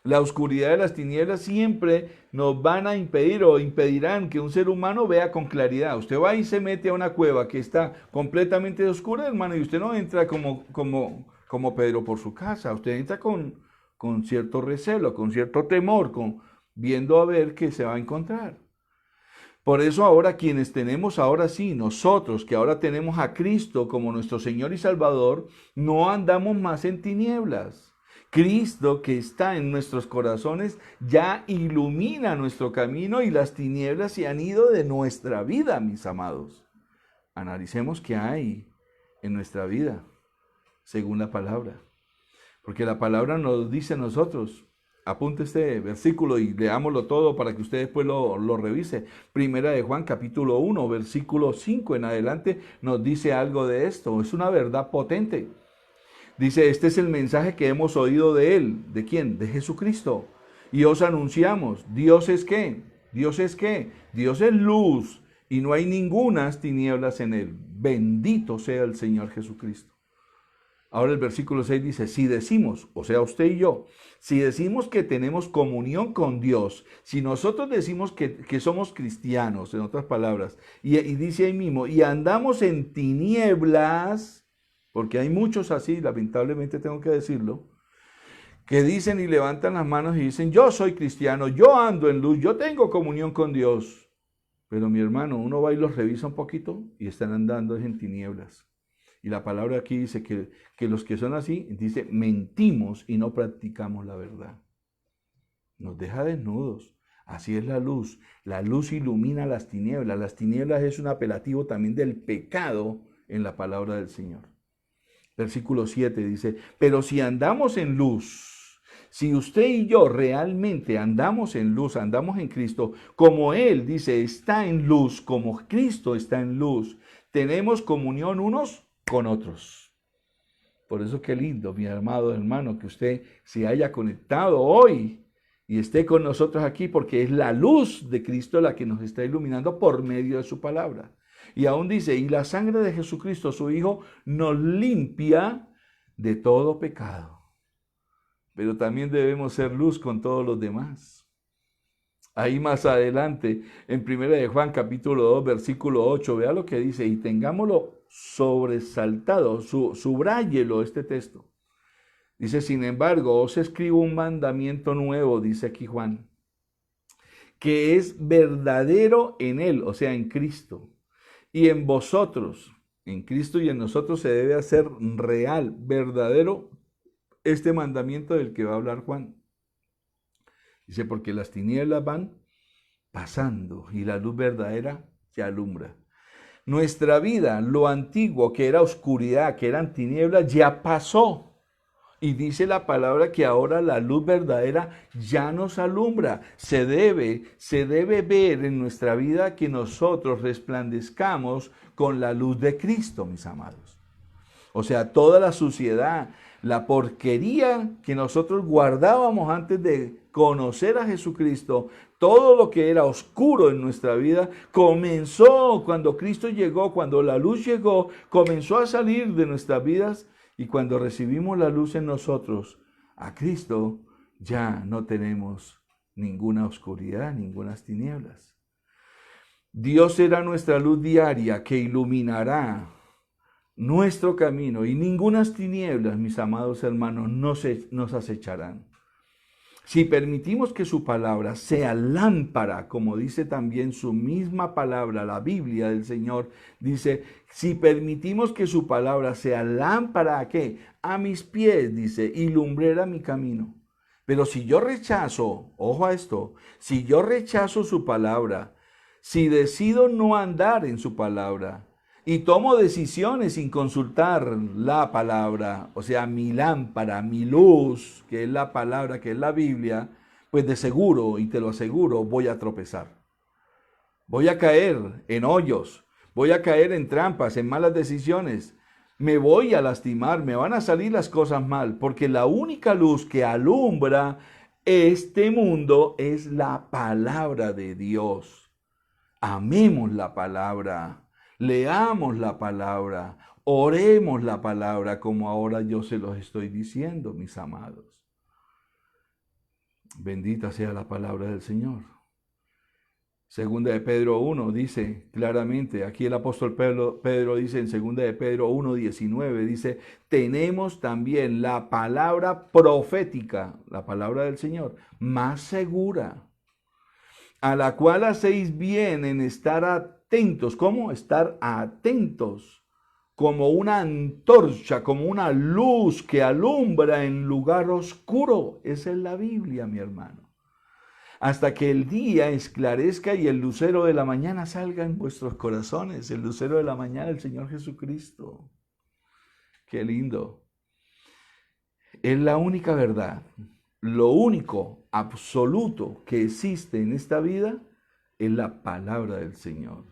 La oscuridad de las tinieblas siempre nos van a impedir o impedirán que un ser humano vea con claridad. Usted va y se mete a una cueva que está completamente oscura, hermano, y usted no entra como Pedro por su casa. Usted entra con cierto recelo, con cierto temor, viendo a ver qué se va a encontrar. Por eso ahora quienes tenemos ahora sí, nosotros que ahora tenemos a Cristo como nuestro Señor y Salvador, no andamos más en tinieblas. Cristo que está en nuestros corazones ya ilumina nuestro camino y las tinieblas se han ido de nuestra vida, mis amados. Analicemos qué hay en nuestra vida, según la palabra. Porque la palabra nos dice a nosotros, apunte este versículo y leámoslo todo para que usted después lo revise. Primera de Juan capítulo 1, versículo 5 en adelante nos dice algo de esto. Es una verdad potente. Dice, este es el mensaje que hemos oído de él. ¿De quién? De Jesucristo. Y os anunciamos, ¿Dios es qué? ¿Dios es qué? Dios es luz y no hay ningunas tinieblas en él. Bendito sea el Señor Jesucristo. Ahora el versículo 6 dice, si decimos, o sea, usted y yo, si decimos que tenemos comunión con Dios, si nosotros decimos que somos cristianos, en otras palabras, y dice ahí mismo, y andamos en tinieblas, porque hay muchos así, lamentablemente tengo que decirlo, que dicen y levantan las manos y dicen, yo soy cristiano, yo ando en luz, yo tengo comunión con Dios. Pero mi hermano, uno va y los revisa un poquito y están andando en tinieblas. Y la palabra aquí dice que los que son así, dice, mentimos y no practicamos la verdad. Nos deja desnudos. Así es la luz. La luz ilumina las tinieblas. Las tinieblas es un apelativo también del pecado en la palabra del Señor. Versículo 7 dice, pero si andamos en luz, si usted y yo realmente andamos en luz, andamos en Cristo, como Él dice, está en luz, como Cristo está en luz, tenemos comunión unos con otros. Por eso qué lindo, mi amado hermano, que usted se haya conectado hoy y esté con nosotros aquí, porque es la luz de Cristo la que nos está iluminando por medio de su palabra. Y aún dice, y la sangre de Jesucristo, su Hijo, nos limpia de todo pecado. Pero también debemos ser luz con todos los demás. Ahí más adelante, en 1 de Juan capítulo 2, versículo 8, vea lo que dice, y tengámoslo sobresaltado, subráyelo este texto. Dice, sin embargo, os escribo un mandamiento nuevo, dice aquí Juan, que es verdadero en él, o sea, en Cristo, y en vosotros, en Cristo y en nosotros se debe hacer real, verdadero, este mandamiento del que va a hablar Juan. Dice, porque las tinieblas van pasando y la luz verdadera se alumbra. Nuestra vida, lo antiguo que era oscuridad, que eran tinieblas, ya pasó. Y dice la palabra que ahora la luz verdadera ya nos alumbra. Se debe ver en nuestra vida que nosotros resplandezcamos con la luz de Cristo, mis amados. O sea, toda la suciedad, la porquería que nosotros guardábamos antes de conocer a Jesucristo, todo lo que era oscuro en nuestra vida, comenzó cuando Cristo llegó, cuando la luz llegó, comenzó a salir de nuestras vidas. Y cuando recibimos la luz en nosotros, a Cristo, ya no tenemos ninguna oscuridad, ninguna tinieblas. Dios será nuestra luz diaria que iluminará nuestro camino y ningunas tinieblas, mis amados hermanos, nos acecharán. Si permitimos que su palabra sea lámpara, como dice también su misma palabra, la Biblia del Señor, dice, si permitimos que su palabra sea lámpara, ¿a qué? A mis pies, dice, y lumbrera mi camino. Pero si yo rechazo, ojo a esto, si yo rechazo su palabra, si decido no andar en su palabra, y tomo decisiones sin consultar la palabra, o sea, mi lámpara, mi luz, que es la palabra, que es la Biblia, pues de seguro, y te lo aseguro, voy a tropezar. Voy a caer en hoyos, voy a caer en trampas, en malas decisiones. Me voy a lastimar, me van a salir las cosas mal, porque la única luz que alumbra este mundo es la palabra de Dios. Amemos la palabra. Leamos la palabra, oremos la palabra como ahora yo se los estoy diciendo, mis amados. Bendita sea la palabra del Señor. Segunda de Pedro 1 dice claramente, aquí el apóstol Pedro dice en segunda de Pedro 1:19, dice, tenemos también la palabra profética, la palabra del Señor, más segura, a la cual hacéis bien en estar atentos. ¿Cómo? Estar atentos, como una antorcha, como una luz que alumbra en lugar oscuro. Esa es la Biblia, mi hermano. Hasta que el día esclarezca y el lucero de la mañana salga en vuestros corazones. El lucero de la mañana, el Señor Jesucristo. Qué lindo. Es la única verdad. Lo único absoluto que existe en esta vida es la palabra del Señor.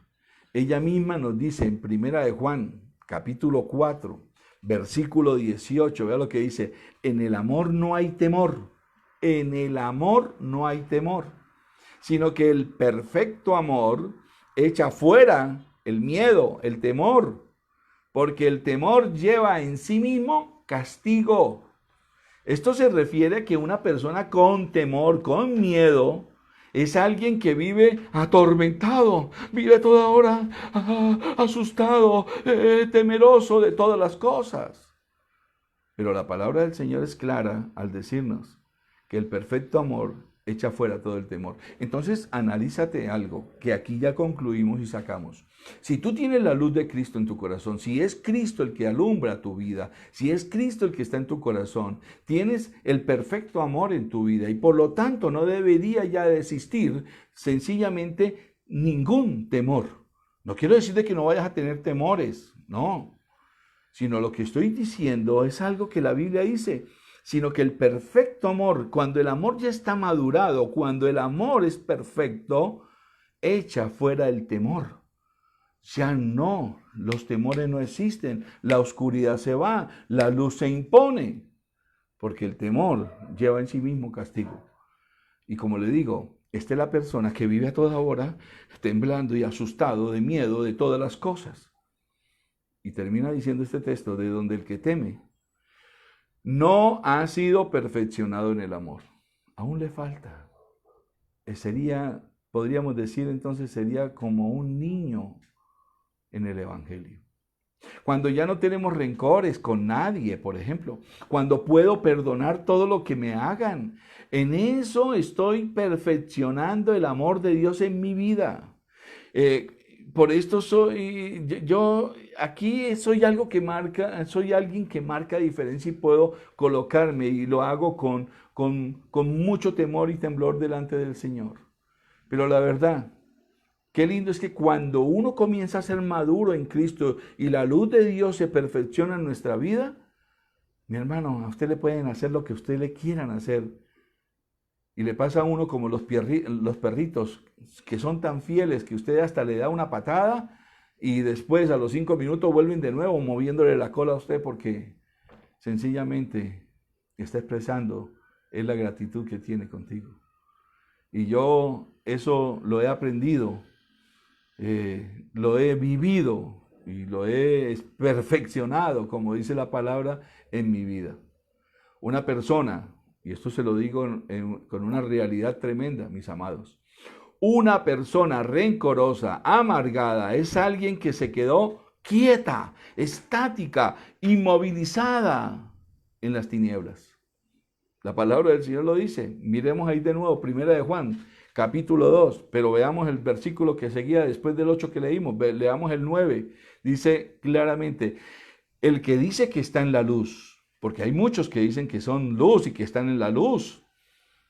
Ella misma nos dice en Primera de Juan, capítulo 4, versículo 18, vea lo que dice: en el amor no hay temor, en el amor no hay temor, sino que el perfecto amor echa fuera el miedo, el temor, porque el temor lleva en sí mismo castigo. Esto se refiere a que una persona con temor, con miedo, es alguien que vive atormentado, vive toda hora asustado, temeroso de todas las cosas. Pero la palabra del Señor es clara al decirnos que el perfecto amor echa fuera todo el temor. Entonces, analízate algo que aquí ya concluimos y sacamos. Si tú tienes la luz de Cristo en tu corazón, si es Cristo el que alumbra tu vida, si es Cristo el que está en tu corazón, tienes el perfecto amor en tu vida y por lo tanto no debería ya de existir sencillamente ningún temor. No quiero decir de que no vayas a tener temores, no, sino lo que estoy diciendo es algo que la Biblia dice, sino que el perfecto amor, cuando el amor ya está madurado, cuando el amor es perfecto, echa fuera el temor. Ya no, los temores no existen, la oscuridad se va, la luz se impone, porque el temor lleva en sí mismo castigo. Y como le digo, esta es la persona que vive a toda hora temblando y asustado de miedo de todas las cosas. Y termina diciendo este texto, de donde el que teme no ha sido perfeccionado en el amor. Aún le falta. Sería, podríamos decir entonces, sería como un niño en el Evangelio. Cuando ya no tenemos rencores con nadie, por ejemplo, cuando puedo perdonar todo lo que me hagan, en eso estoy perfeccionando el amor de Dios en mi vida. Por esto yo aquí soy algo que marca, soy alguien que marca diferencia y puedo colocarme y lo hago con mucho temor y temblor delante del Señor. Pero la verdad, qué lindo es que cuando uno comienza a ser maduro en Cristo y la luz de Dios se perfecciona en nuestra vida, mi hermano, a usted le pueden hacer lo que a usted le quieran hacer. Y le pasa a uno como los perritos que son tan fieles que usted hasta le da una patada y después a los 5 minutos vuelven de nuevo moviéndole la cola a usted porque sencillamente está expresando es la gratitud que tiene contigo. Y yo eso lo he aprendido, lo he vivido y lo he perfeccionado, como dice la palabra, en mi vida. Una persona, y esto se lo digo con una realidad tremenda, mis amados, una persona rencorosa, amargada, es alguien que se quedó quieta, estática, inmovilizada en las tinieblas. La palabra del Señor lo dice. Miremos ahí de nuevo, Primera de Juan, capítulo 2, pero veamos el versículo que seguía después del 8 que leímos, leamos el 9. Dice claramente, el que dice que está en la luz, porque hay muchos que dicen que son luz y que están en la luz,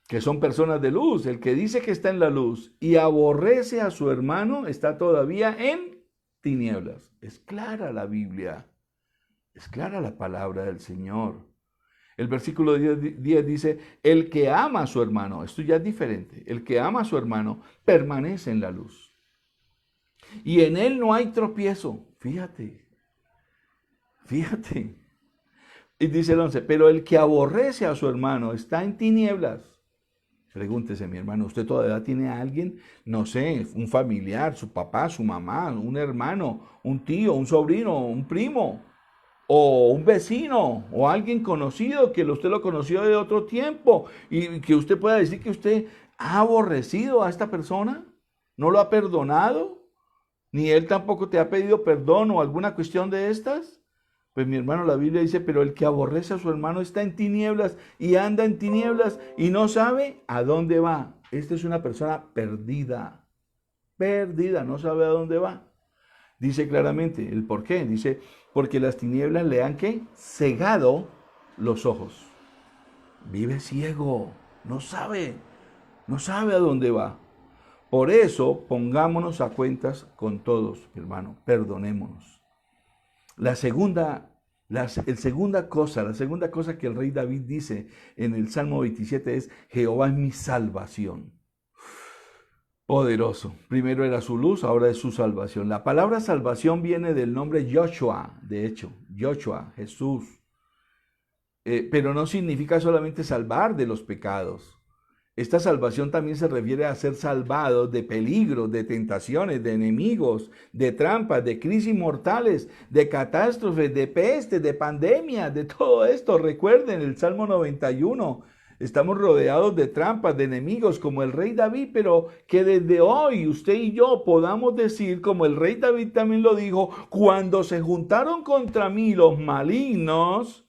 que son personas de luz. El que dice que está en la luz y aborrece a su hermano está todavía en tinieblas. Es clara la Biblia, es clara la palabra del Señor. El versículo 10 dice, el que ama a su hermano, esto ya es diferente, el que ama a su hermano permanece en la luz. Y en él no hay tropiezo. Fíjate. Y dice el 11, pero el que aborrece a su hermano está en tinieblas. Pregúntese, mi hermano, ¿usted todavía tiene a alguien, no sé, un familiar, su papá, su mamá, un hermano, un tío, un sobrino, un primo, o un vecino, o alguien conocido que usted lo conoció de otro tiempo y que usted pueda decir que usted ha aborrecido a esta persona? ¿No lo ha perdonado? ¿Ni él tampoco te ha pedido perdón o alguna cuestión de estas? Pues mi hermano, la Biblia dice, pero el que aborrece a su hermano está en tinieblas y anda en tinieblas y no sabe a dónde va. Esta es una persona perdida, no sabe a dónde va. Dice claramente el por qué. Dice, porque las tinieblas le han ¿qué? Cegado los ojos. Vive ciego, no sabe a dónde va. Por eso pongámonos a cuentas con todos, hermano, perdonémonos. La segunda La segunda cosa que el rey David dice en el Salmo 27 es: Jehová es mi salvación. Poderoso. Primero era su luz, ahora es su salvación. La palabra salvación viene del nombre Joshua, de hecho, Joshua, Jesús. Pero no significa solamente salvar de los pecados. Esta salvación también se refiere a ser salvados de peligros, de tentaciones, de enemigos, de trampas, de crisis mortales, de catástrofes, de pestes, de pandemias, de todo esto. Recuerden el Salmo 91. Estamos rodeados de trampas, de enemigos, como el rey David, pero que desde hoy usted y yo podamos decir, como el rey David también lo dijo: cuando se juntaron contra mí los malignos,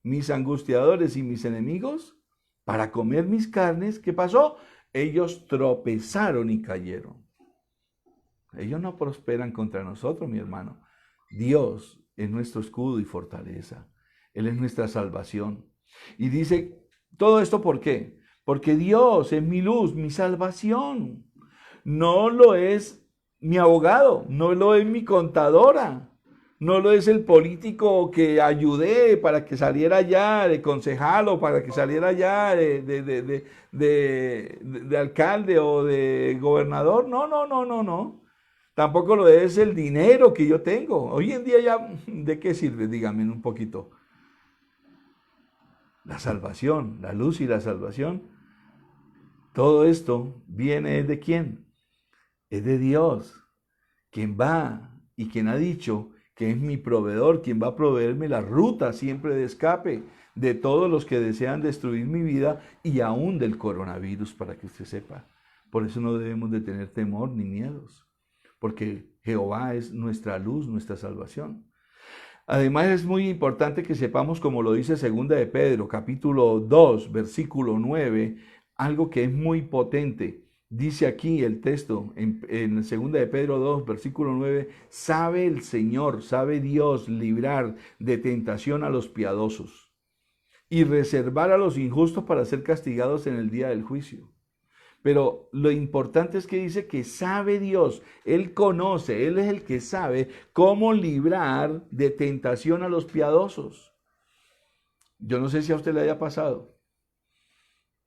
mis angustiadores y mis enemigos, para comer mis carnes, ¿qué pasó? Ellos tropezaron y cayeron. Ellos no prosperan contra nosotros, mi hermano. Dios es nuestro escudo y fortaleza. Él es nuestra salvación. Y dice, ¿todo esto por qué? Porque Dios es mi luz, mi salvación. No lo es mi abogado, no lo es mi contadora, no lo es el político que ayudé para que saliera ya de concejal o para que saliera ya de alcalde o de gobernador. No. Tampoco lo es el dinero que yo tengo. Hoy en día ya, ¿de qué sirve? Díganme un poquito. La salvación, la luz y la salvación. Todo esto viene ¿de quién? Es de Dios, quien va y quien ha dicho que es mi proveedor, quien va a proveerme la ruta siempre de escape de todos los que desean destruir mi vida y aún del coronavirus, para que usted sepa. Por eso no debemos de tener temor ni miedos, porque Jehová es nuestra luz, nuestra salvación. Además es muy importante que sepamos, como lo dice 2 de Pedro, capítulo 2, versículo 9, algo que es muy potente. Dice aquí el texto, en 2 de Pedro 2, versículo 9, sabe el Señor, sabe Dios librar de tentación a los piadosos y reservar a los injustos para ser castigados en el día del juicio. Pero lo importante es que dice que sabe Dios, Él conoce, Él es el que sabe cómo librar de tentación a los piadosos. Yo no sé si a usted le haya pasado,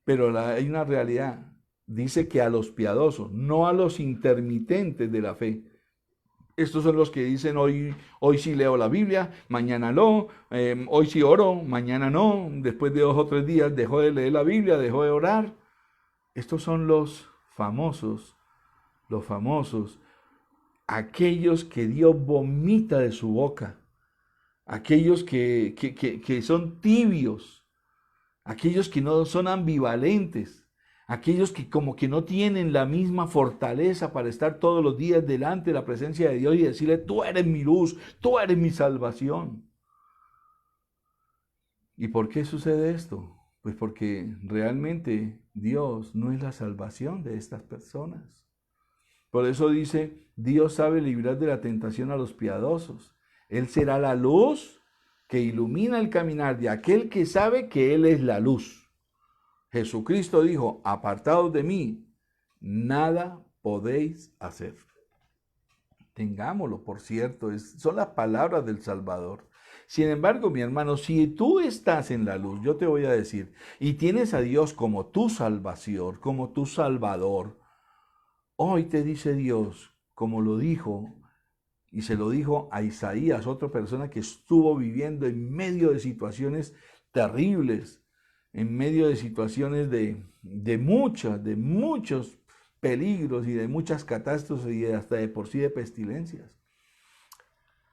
pero hay una realidad. Dice que a los piadosos, no a los intermitentes de la fe. Estos son los que dicen hoy sí leo la Biblia, mañana no, hoy sí oro, mañana no, después de 2 o 3 días dejó de leer la Biblia, dejó de orar. Estos son los famosos, aquellos que Dios vomita de su boca, aquellos que son tibios, aquellos que no son ambivalentes, aquellos que como que no tienen la misma fortaleza para estar todos los días delante de la presencia de Dios y decirle: tú eres mi luz, tú eres mi salvación. ¿Y por qué sucede esto? Pues porque realmente Dios no es la salvación de estas personas. Por eso dice, Dios sabe librar de la tentación a los piadosos. Él será la luz que ilumina el caminar de aquel que sabe que Él es la luz. Jesucristo dijo: apartados de mí, nada podéis hacer. Tengámoslo, por cierto, son las palabras del Salvador. Sin embargo, mi hermano, si tú estás en la luz, yo te voy a decir, y tienes a Dios como tu salvación, como tu Salvador, hoy te dice Dios, como lo dijo, y se lo dijo a Isaías, otra persona que estuvo viviendo en medio de situaciones terribles, en medio de situaciones de muchos peligros y de muchas catástrofes y hasta de por sí de pestilencias.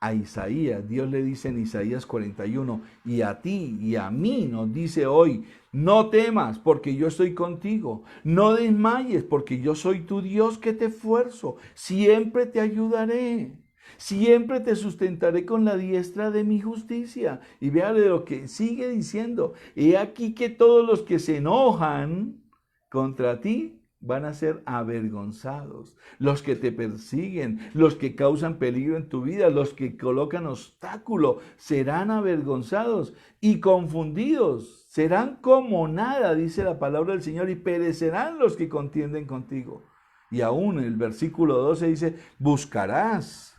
A Isaías, Dios le dice en Isaías 41, y a ti y a mí nos dice hoy: no temas, porque yo estoy contigo, no desmayes, porque yo soy tu Dios que te esfuerzo, siempre te ayudaré, siempre te sustentaré con la diestra de mi justicia. Y véale lo que sigue diciendo: he aquí que todos los que se enojan contra ti van a ser avergonzados. Los que te persiguen, los que causan peligro en tu vida, los que colocan obstáculo, serán avergonzados y confundidos. Serán como nada, dice la palabra del Señor, y perecerán los que contienden contigo. Y aún en el versículo 12 dice: buscarás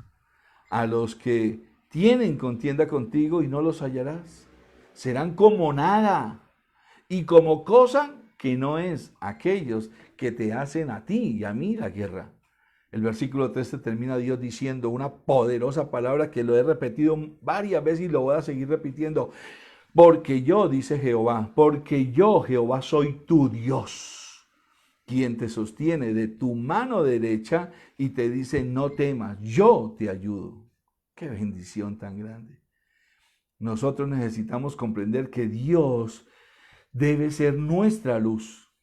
a los que tienen contienda contigo y no los hallarás. Serán como nada y como cosa que no es aquellos que te hacen a ti y a mí la guerra. El versículo 13 termina Dios diciendo una poderosa palabra que lo he repetido varias veces y lo voy a seguir repitiendo. Porque yo, dice Jehová, porque yo, Jehová, soy tu Dios, quien te sostiene de tu mano derecha y te dice, no temas, yo te ayudo. Qué bendición tan grande. Nosotros necesitamos comprender que Dios debe ser nuestra luz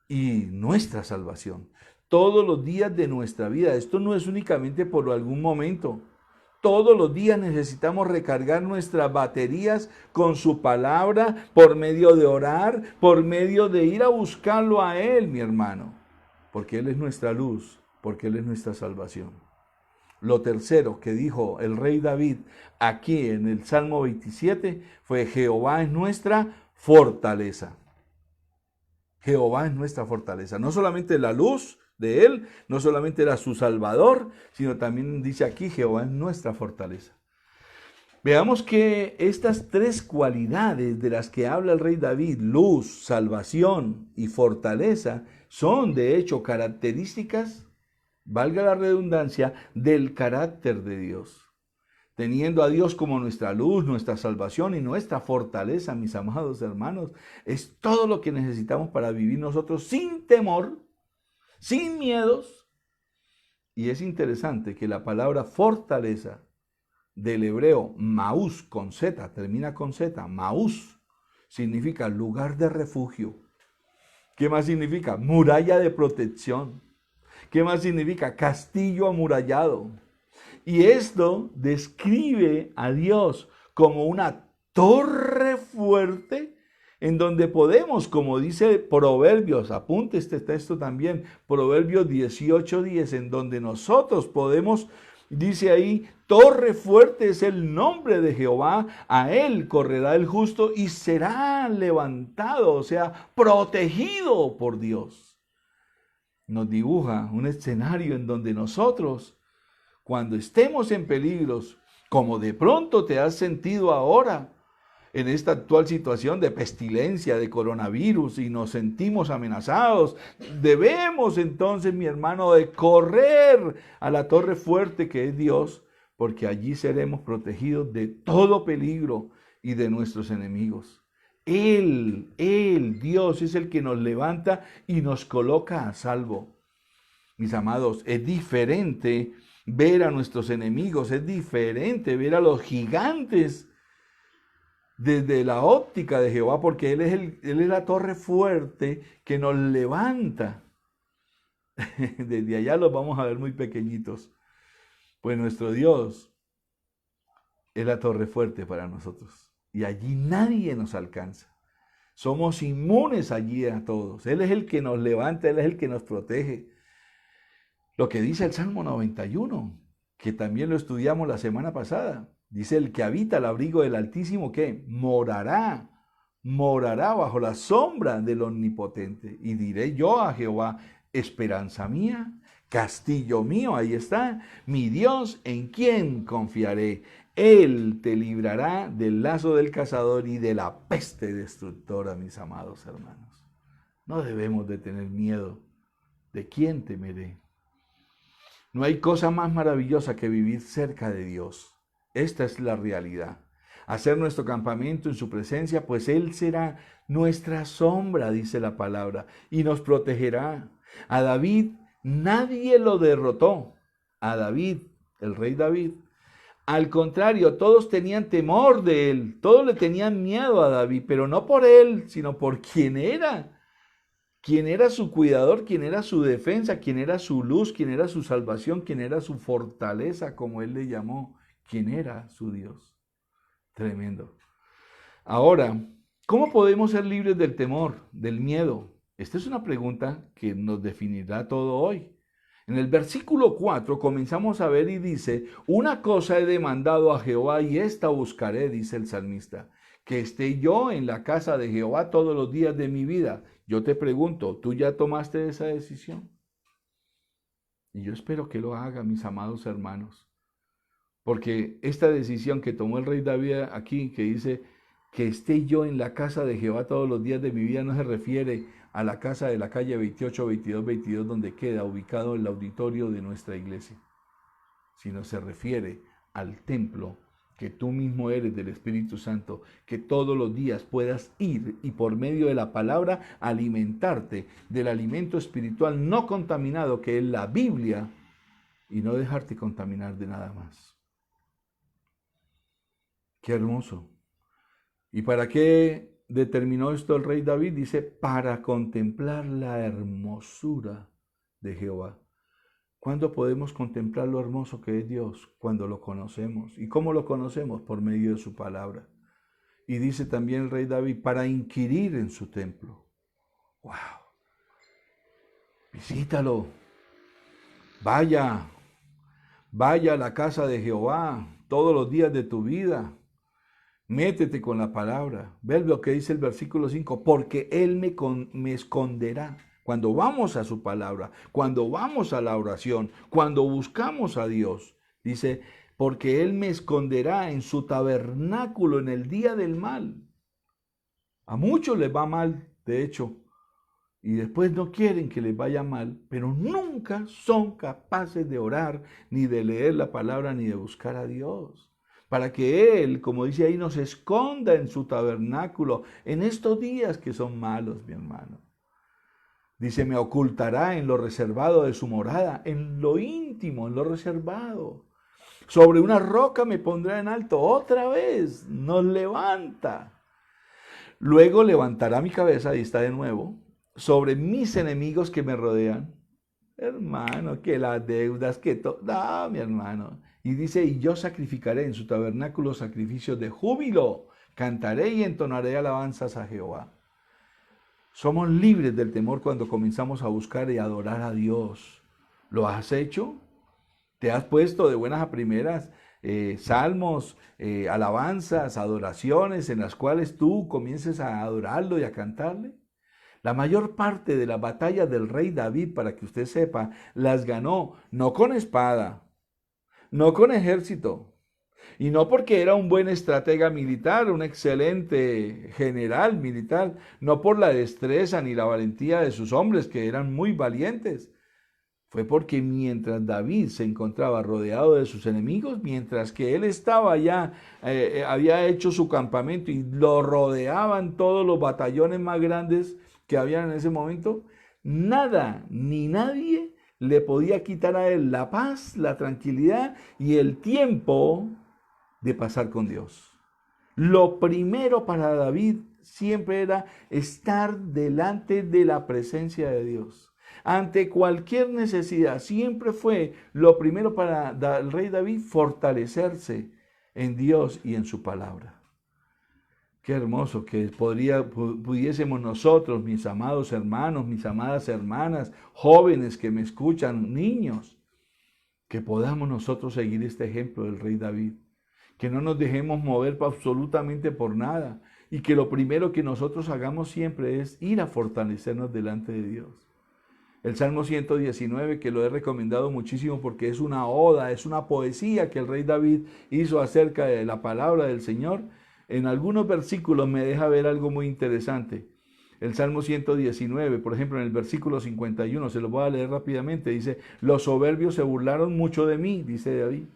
y nuestra salvación todos los días de nuestra vida. Esto no es únicamente por algún momento. Todos los días necesitamos recargar nuestras baterías con su palabra, por medio de orar, por medio de ir a buscarlo a Él, mi hermano, porque Él es nuestra luz, porque Él es nuestra salvación. Lo tercero que dijo el rey David aquí en el Salmo 27 fue: Jehová es nuestra fortaleza. Jehová es nuestra fortaleza. No solamente la luz de Él, no solamente era su Salvador, sino también dice aquí, Jehová es nuestra fortaleza. Veamos que estas tres cualidades de las que habla el rey David, luz, salvación y fortaleza, son de hecho características, valga la redundancia, del carácter de Dios. Teniendo a Dios como nuestra luz, nuestra salvación y nuestra fortaleza, mis amados hermanos, es todo lo que necesitamos para vivir nosotros sin temor, sin miedos. Y es interesante que la palabra fortaleza del hebreo maús con Z, termina con Z, maús, significa lugar de refugio. ¿Qué más significa? Muralla de protección. ¿Qué más significa? Castillo amurallado. Y esto describe a Dios como una torre fuerte en donde podemos, como dice Proverbios, apunte este texto también, Proverbios 18:10, en donde nosotros podemos, dice ahí, torre fuerte es el nombre de Jehová, a él correrá el justo y será levantado, o sea, protegido por Dios. Nos dibuja un escenario en donde nosotros, cuando estemos en peligros, como de pronto te has sentido ahora, en esta actual situación de pestilencia, de coronavirus, y nos sentimos amenazados, debemos entonces, mi hermano, de correr a la torre fuerte que es Dios, porque allí seremos protegidos de todo peligro y de nuestros enemigos. Él, Dios, es el que nos levanta y nos coloca a salvo. Mis amados, es diferente ver a nuestros enemigos, es diferente ver a los gigantes desde la óptica de Jehová, porque Él es la torre fuerte que nos levanta. Desde allá los vamos a ver muy pequeñitos. Pues nuestro Dios es la torre fuerte para nosotros. Y allí nadie nos alcanza. Somos inmunes allí a todos. Él es el que nos levanta, Él es el que nos protege. Lo que dice el Salmo 91, que también lo estudiamos la semana pasada. Dice, el que habita al abrigo del Altísimo, ¿qué? Morará bajo la sombra del Omnipotente. Y diré yo a Jehová, esperanza mía, castillo mío, ahí está, mi Dios, en quien confiaré. Él te librará del lazo del cazador y de la peste destructora, mis amados hermanos. No debemos de tener miedo. ¿De quién temeré? No hay cosa más maravillosa que vivir cerca de Dios. Esta es la realidad. Hacer nuestro campamento en su presencia, pues Él será nuestra sombra, dice la palabra, y nos protegerá. A David nadie lo derrotó. A David, el rey David. Al contrario, todos tenían temor de él, todos le tenían miedo a David, pero no por él, sino por quien era. Quién era su cuidador, quién era su defensa, quién era su luz, quién era su salvación, quién era su fortaleza, como él le llamó, quién era su Dios. Tremendo. Ahora, ¿cómo podemos ser libres del temor, del miedo? Esta es una pregunta que nos definirá todo hoy. En el versículo 4 comenzamos a ver y dice, una cosa he demandado a Jehová y esta buscaré, dice el salmista, que esté yo en la casa de Jehová todos los días de mi vida. Yo te pregunto, ¿tú ya tomaste esa decisión? Y yo espero que lo haga, mis amados hermanos, Porque esta decisión que tomó el rey David aquí, que dice que esté yo en la casa de Jehová todos los días de mi vida, no se refiere a la casa de la calle 28, 22, 22, donde queda ubicado el auditorio de nuestra iglesia, sino se refiere al templo que tú mismo eres del Espíritu Santo, que todos los días puedas ir y por medio de la palabra alimentarte del alimento espiritual no contaminado que es la Biblia y no dejarte contaminar de nada más. Qué hermoso. ¿Y para qué determinó esto el rey David? Dice, para contemplar la hermosura de Jehová. ¿Cuándo podemos contemplar lo hermoso que es Dios? Cuando lo conocemos. ¿Y cómo lo conocemos? Por medio de su palabra. Y dice también el rey David, para inquirir en su templo. ¡Wow! Visítalo. Vaya a la casa de Jehová todos los días de tu vida. Métete con la palabra. Ve lo que dice el versículo 5, porque Él me esconderá. Cuando vamos a su palabra, cuando vamos a la oración, cuando buscamos a Dios, dice, porque Él me esconderá en su tabernáculo en el día del mal. A muchos les va mal, de hecho, y después no quieren que les vaya mal, pero nunca son capaces de orar, ni de leer la palabra, ni de buscar a Dios. Para que Él, como dice ahí, nos esconda en su tabernáculo en estos días que son malos, mi hermano. Dice, me ocultará en lo reservado de su morada, en lo íntimo, en lo reservado. Sobre una roca me pondrá en alto. Otra vez nos levanta. Luego levantará mi cabeza, y está de nuevo, sobre mis enemigos que me rodean. Hermano, que las deudas, que todo. No, mi hermano. Y dice, y yo sacrificaré en su tabernáculo sacrificios de júbilo. Cantaré y entonaré alabanzas a Jehová. Somos libres del temor cuando comenzamos a buscar y adorar a Dios. ¿Lo has hecho? ¿Te has puesto de buenas a primeras salmos, alabanzas, adoraciones en las cuales tú comiences a adorarlo y a cantarle? La mayor parte de las batallas del rey David, para que usted sepa, las ganó no con espada, no con ejército, y no porque era un buen estratega militar, un excelente general militar, no por la destreza ni la valentía de sus hombres, que eran muy valientes. Fue porque mientras David se encontraba rodeado de sus enemigos, mientras que él estaba ya, había hecho su campamento y lo rodeaban todos los batallones más grandes que habían en ese momento, nada ni nadie le podía quitar a él la paz, la tranquilidad y el tiempo de pasar con Dios. Lo primero para David siempre era estar delante de la presencia de Dios. Ante cualquier necesidad, siempre fue lo primero para el rey David fortalecerse en Dios y en su palabra. Qué hermoso que pudiésemos nosotros, mis amados hermanos, mis amadas hermanas, jóvenes que me escuchan, niños, que podamos nosotros seguir este ejemplo del rey David. Que no nos dejemos mover absolutamente por nada y que lo primero que nosotros hagamos siempre es ir a fortalecernos delante de Dios. El Salmo 119, que lo he recomendado muchísimo porque es una oda, es una poesía que el rey David hizo acerca de la palabra del Señor, en algunos versículos me deja ver algo muy interesante. El Salmo 119, por ejemplo, en el versículo 51, se lo voy a leer rápidamente, dice, los soberbios se burlaron mucho de mí, dice David,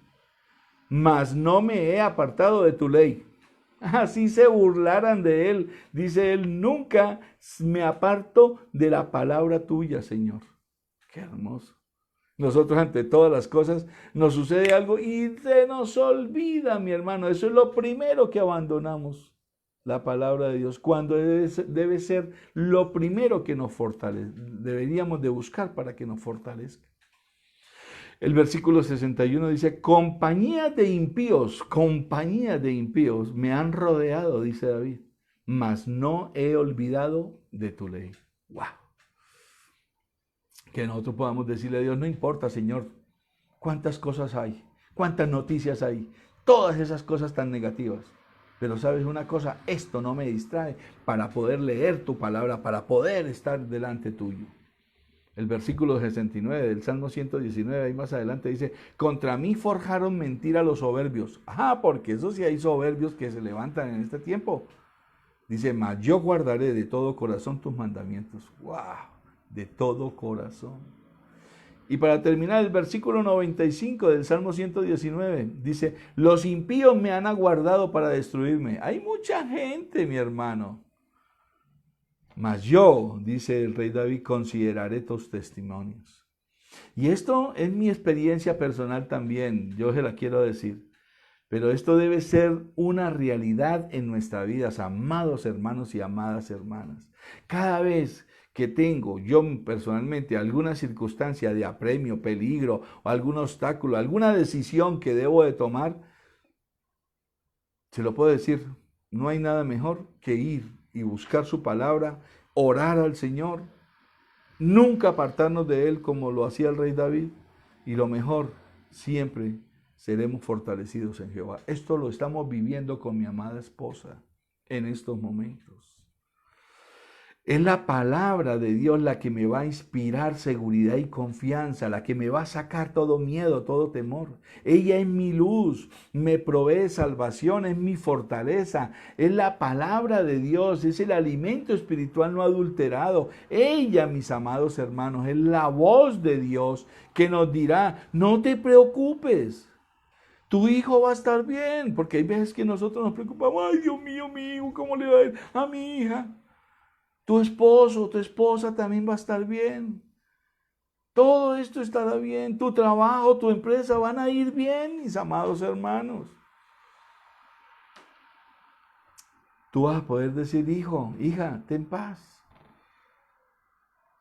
mas no me he apartado de tu ley. Así se burlaran de él. Dice él, nunca me aparto de la palabra tuya, Señor. Qué hermoso. Nosotros ante todas las cosas nos sucede algo y se nos olvida, mi hermano. Eso es lo primero que abandonamos, la palabra de Dios. Cuando debe ser lo primero que nos fortalece. Deberíamos de buscar para que nos fortalezca. El versículo 61 dice, compañía de impíos me han rodeado, dice David, mas no he olvidado de tu ley. ¡Wow! Que nosotros podamos decirle a Dios, no importa, Señor, cuántas cosas hay, cuántas noticias hay, todas esas cosas tan negativas. Pero sabes una cosa, esto no me distrae para poder leer tu palabra, para poder estar delante tuyo. El versículo 69 del Salmo 119, ahí más adelante dice, contra mí forjaron mentira los soberbios. Porque eso sí hay soberbios que se levantan en este tiempo. Dice, mas yo guardaré de todo corazón tus mandamientos. ¡Wow! De todo corazón. Y para terminar, el versículo 95 del Salmo 119 dice, los impíos me han aguardado para destruirme. Hay mucha gente, mi hermano. Mas yo, dice el rey David, consideraré tus testimonios. Y esto es mi experiencia personal también, yo se la quiero decir. Pero esto debe ser una realidad en nuestra vida, amados hermanos y amadas hermanas. Cada vez que tengo yo personalmente alguna circunstancia de apremio, peligro, o algún obstáculo, alguna decisión que debo de tomar, se lo puedo decir, no hay nada mejor que ir y buscar su palabra, orar al Señor, nunca apartarnos de Él como lo hacía el rey David, y lo mejor, siempre seremos fortalecidos en Jehová. Esto lo estamos viviendo con mi amada esposa en estos momentos. Es la palabra de Dios la que me va a inspirar seguridad y confianza, la que me va a sacar todo miedo, todo temor. Ella es mi luz, me provee salvación, es mi fortaleza. Es la palabra de Dios, es el alimento espiritual no adulterado. Ella, mis amados hermanos, es la voz de Dios que nos dirá, no te preocupes. Tu hijo va a estar bien, porque hay veces que nosotros nos preocupamos, ay Dios mío, mi hijo, ¿cómo le va a ir a mi hija? Tu esposo, tu esposa también va a estar bien. Todo esto estará bien. Tu trabajo, tu empresa van a ir bien, mis amados hermanos. Tú vas a poder decir, hijo, hija, ten paz.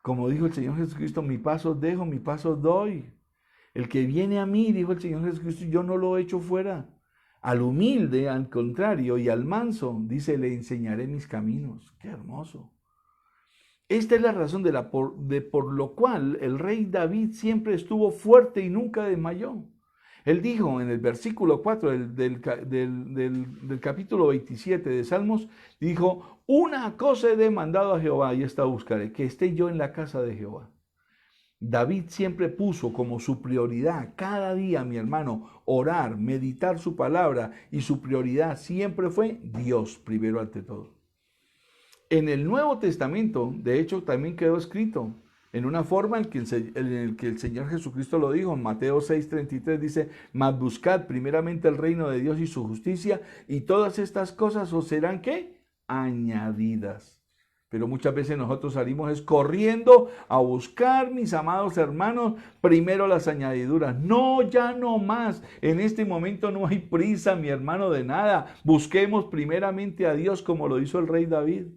Como dijo el Señor Jesucristo, mi paz os dejo, mi paz os doy. El que viene a mí, dijo el Señor Jesucristo, yo no lo echo fuera. Al humilde, al contrario, y al manso, dice, le enseñaré mis caminos. Qué hermoso. Esta es la razón por lo cual el rey David siempre estuvo fuerte y nunca desmayó. Él dijo en el versículo 4 del capítulo 27 de Salmos, dijo, una cosa he demandado a Jehová y esta buscaré, que esté yo en la casa de Jehová. David siempre puso como su prioridad cada día, mi hermano, orar, meditar su palabra, y su prioridad siempre fue Dios primero ante todo. En el Nuevo Testamento, de hecho, también quedó escrito en una forma en el que el Señor Jesucristo lo dijo. En Mateo 6:33 dice, mas buscad primeramente el reino de Dios y su justicia, y todas estas cosas os serán, ¿qué? Añadidas. Pero muchas veces nosotros salimos corriendo a buscar, mis amados hermanos, primero las añadiduras. No, ya no más. En este momento no hay prisa, mi hermano, de nada. Busquemos primeramente a Dios como lo hizo el rey David.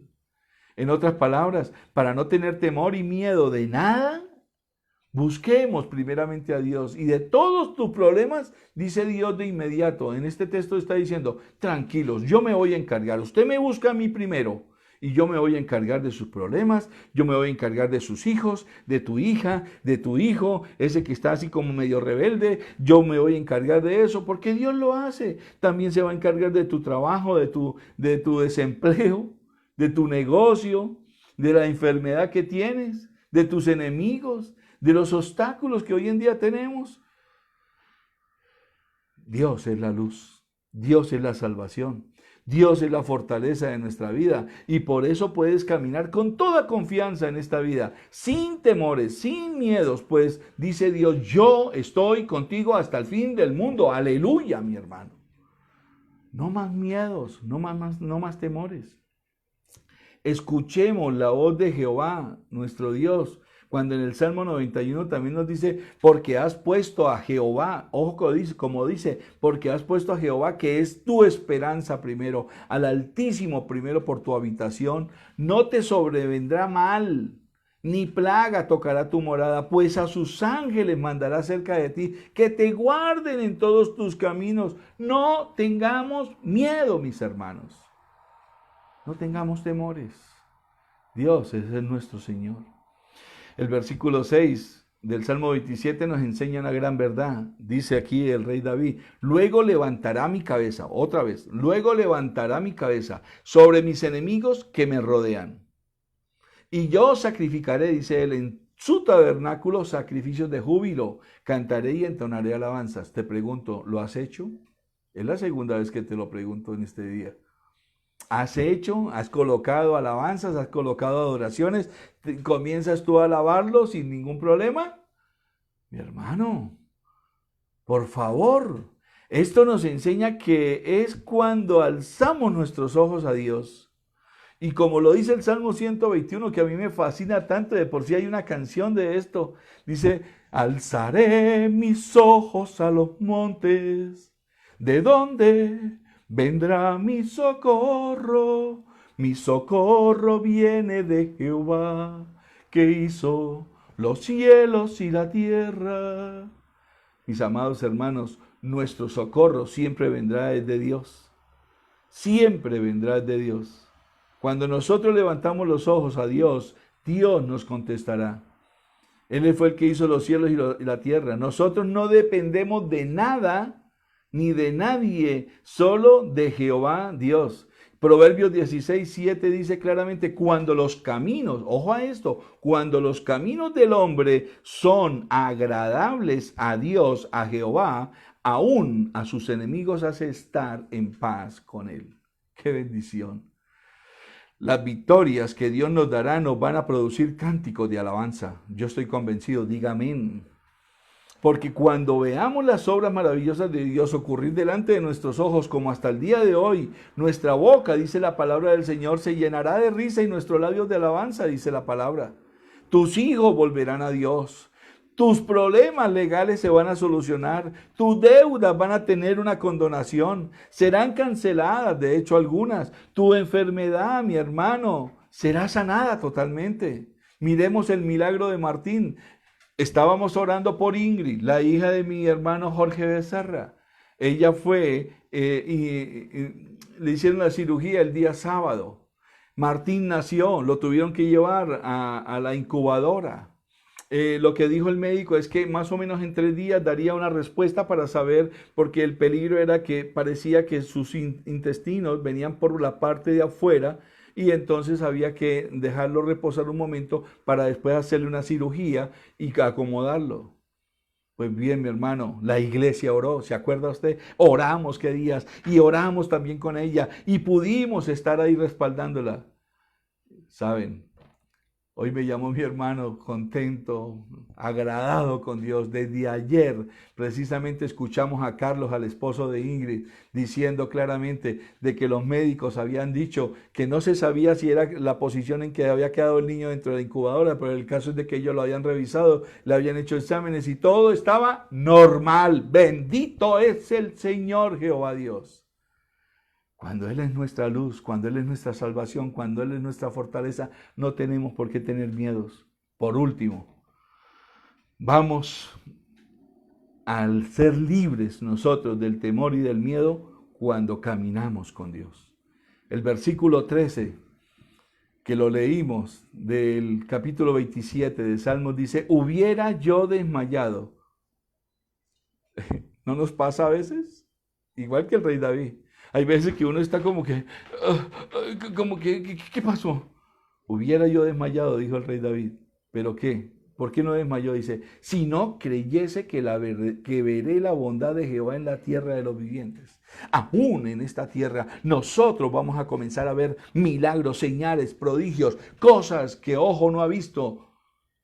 En otras palabras, para no tener temor y miedo de nada, busquemos primeramente a Dios. Y de todos tus problemas, dice Dios de inmediato. En este texto está diciendo, tranquilos, yo me voy a encargar. Usted me busca a mí primero. Y yo me voy a encargar de sus problemas, yo me voy a encargar de sus hijos, de tu hija, de tu hijo, ese que está así como medio rebelde, yo me voy a encargar de eso, porque Dios lo hace. También se va a encargar de tu trabajo, de tu desempleo, de tu negocio, de la enfermedad que tienes, de tus enemigos, de los obstáculos que hoy en día tenemos. Dios es la luz, Dios es la salvación, Dios es la fortaleza de nuestra vida, y por eso puedes caminar con toda confianza en esta vida, sin temores, sin miedos, pues dice Dios, yo estoy contigo hasta el fin del mundo. Aleluya, mi hermano. No más miedos, no más temores. Escuchemos la voz de Jehová, nuestro Dios, cuando en el Salmo 91 también nos dice, porque has puesto a Jehová, ojo como dice, porque has puesto a Jehová, que es tu esperanza primero, al Altísimo primero por tu habitación, no te sobrevendrá mal, ni plaga tocará tu morada, pues a sus ángeles mandará cerca de ti, que te guarden en todos tus caminos. No tengamos miedo, mis hermanos. No tengamos temores. Dios es nuestro Señor. El versículo 6 del Salmo 27 nos enseña una gran verdad. Dice aquí el rey David, luego levantará mi cabeza, otra vez, luego levantará mi cabeza sobre mis enemigos que me rodean. Y yo sacrificaré, dice él, en su tabernáculo sacrificios de júbilo. Cantaré y entonaré alabanzas. Te pregunto, ¿lo has hecho? Es la segunda vez que te lo pregunto en este día. ¿Has hecho? ¿Has colocado alabanzas? ¿Has colocado adoraciones? ¿Comienzas tú a alabarlo sin ningún problema? Mi hermano, por favor, esto nos enseña que es cuando alzamos nuestros ojos a Dios. Y como lo dice el Salmo 121, que a mí me fascina tanto, de por sí hay una canción de esto, dice, alzaré mis ojos a los montes, ¿de dónde vendrá mi socorro? Mi socorro viene de Jehová, que hizo los cielos y la tierra. Mis amados hermanos, nuestro socorro siempre vendrá desde Dios. Siempre vendrá desde Dios. Cuando nosotros levantamos los ojos a Dios, Dios nos contestará. Él fue el que hizo los cielos y la tierra. Nosotros no dependemos de nada ni de nadie, solo de Jehová Dios. Proverbios 16:7 dice claramente, cuando los caminos, ojo a esto, cuando los caminos del hombre son agradables a Dios, a Jehová, aún a sus enemigos hace estar en paz con él. ¡Qué bendición! Las victorias que Dios nos dará nos van a producir cánticos de alabanza. Yo estoy convencido, diga amén. Porque cuando veamos las obras maravillosas de Dios ocurrir delante de nuestros ojos, como hasta el día de hoy, nuestra boca, dice la palabra del Señor, se llenará de risa y nuestros labios de alabanza, dice la palabra. Tus hijos volverán a Dios. Tus problemas legales se van a solucionar, tus deudas van a tener una condonación, serán canceladas, de hecho algunas. Tu enfermedad, mi hermano, será sanada totalmente. Miremos el milagro de Martín. Estábamos orando por Ingrid, la hija de mi hermano Jorge Becerra. Ella fue le hicieron la cirugía el día sábado. Martín nació, lo tuvieron que llevar a la incubadora. Lo que dijo el médico es que más o menos en 3 días daría una respuesta para saber, porque el peligro era que parecía que sus intestinos venían por la parte de afuera y entonces había que dejarlo reposar un momento para después hacerle una cirugía y acomodarlo. Pues bien, mi hermano, la iglesia oró, ¿se acuerda usted? Oramos qué días y oramos también con ella y pudimos estar ahí respaldándola. ¿Saben? Hoy me llamó mi hermano contento, agradado con Dios. Desde ayer precisamente escuchamos a Carlos, al esposo de Ingrid, diciendo claramente de que los médicos habían dicho que no se sabía si era la posición en que había quedado el niño dentro de la incubadora, pero el caso es de que ellos lo habían revisado, le habían hecho exámenes y todo estaba normal. Bendito es el Señor Jehová Dios. Cuando Él es nuestra luz, cuando Él es nuestra salvación, cuando Él es nuestra fortaleza, no tenemos por qué tener miedos. Por último, vamos a ser libres nosotros del temor y del miedo cuando caminamos con Dios. El versículo 13, que lo leímos del capítulo 27 de Salmos, dice, hubiera yo desmayado. ¿No nos pasa a veces? Igual que el rey David. Hay veces que uno está como que, ¿qué pasó? Hubiera yo desmayado, dijo el rey David. ¿Pero qué? ¿Por qué no desmayó? Dice, si no creyese que veré la bondad de Jehová en la tierra de los vivientes. Aún en esta tierra nosotros vamos a comenzar a ver milagros, señales, prodigios, cosas que ojo no ha visto,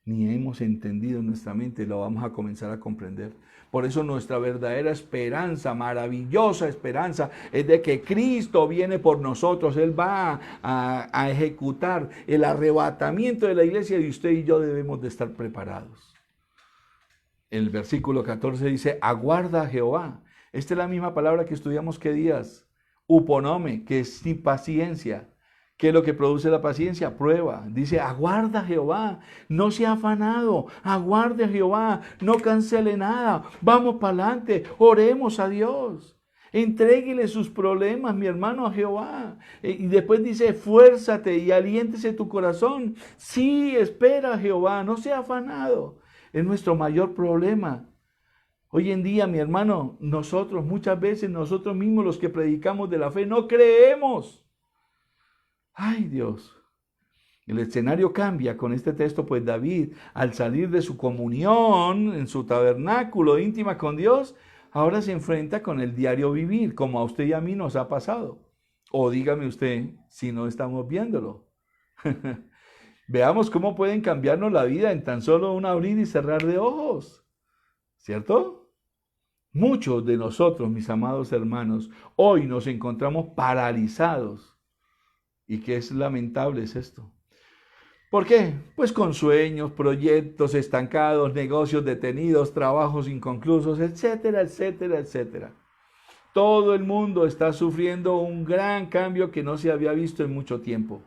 ni hemos entendido en nuestra mente, lo vamos a comenzar a comprender. Por eso nuestra verdadera esperanza, maravillosa esperanza, es de que Cristo viene por nosotros. Él va a ejecutar el arrebatamiento de la iglesia y usted y yo debemos de estar preparados. El versículo 14 dice, aguarda a Jehová. Esta es la misma palabra que estudiamos qué días. Uponome, que es sin paciencia. ¿Qué es lo que produce la paciencia? Prueba. Dice, aguarda a Jehová, no sea afanado, aguarde a Jehová, no cancele nada, vamos para adelante, oremos a Dios. Entréguele sus problemas, mi hermano, a Jehová. Y después dice, esfuérzate y aliéntese tu corazón. Sí, espera a Jehová, no sea afanado. Es nuestro mayor problema. Hoy en día, mi hermano, nosotros muchas veces, nosotros mismos los que predicamos de la fe, no creemos. Ay, Dios. El escenario cambia con este texto, pues David, al salir de su comunión en su tabernáculo íntima con Dios, ahora se enfrenta con el diario vivir, como a usted y a mí nos ha pasado. O dígame usted si no estamos viéndolo. Veamos cómo pueden cambiarnos la vida en tan solo un abrir y cerrar de ojos, ¿cierto? Muchos de nosotros, mis amados hermanos, hoy nos encontramos paralizados. Y qué es lamentable es esto. ¿Por qué? Pues con sueños, proyectos estancados, negocios detenidos, trabajos inconclusos, etcétera, etcétera, etcétera. Todo el mundo está sufriendo un gran cambio que no se había visto en mucho tiempo.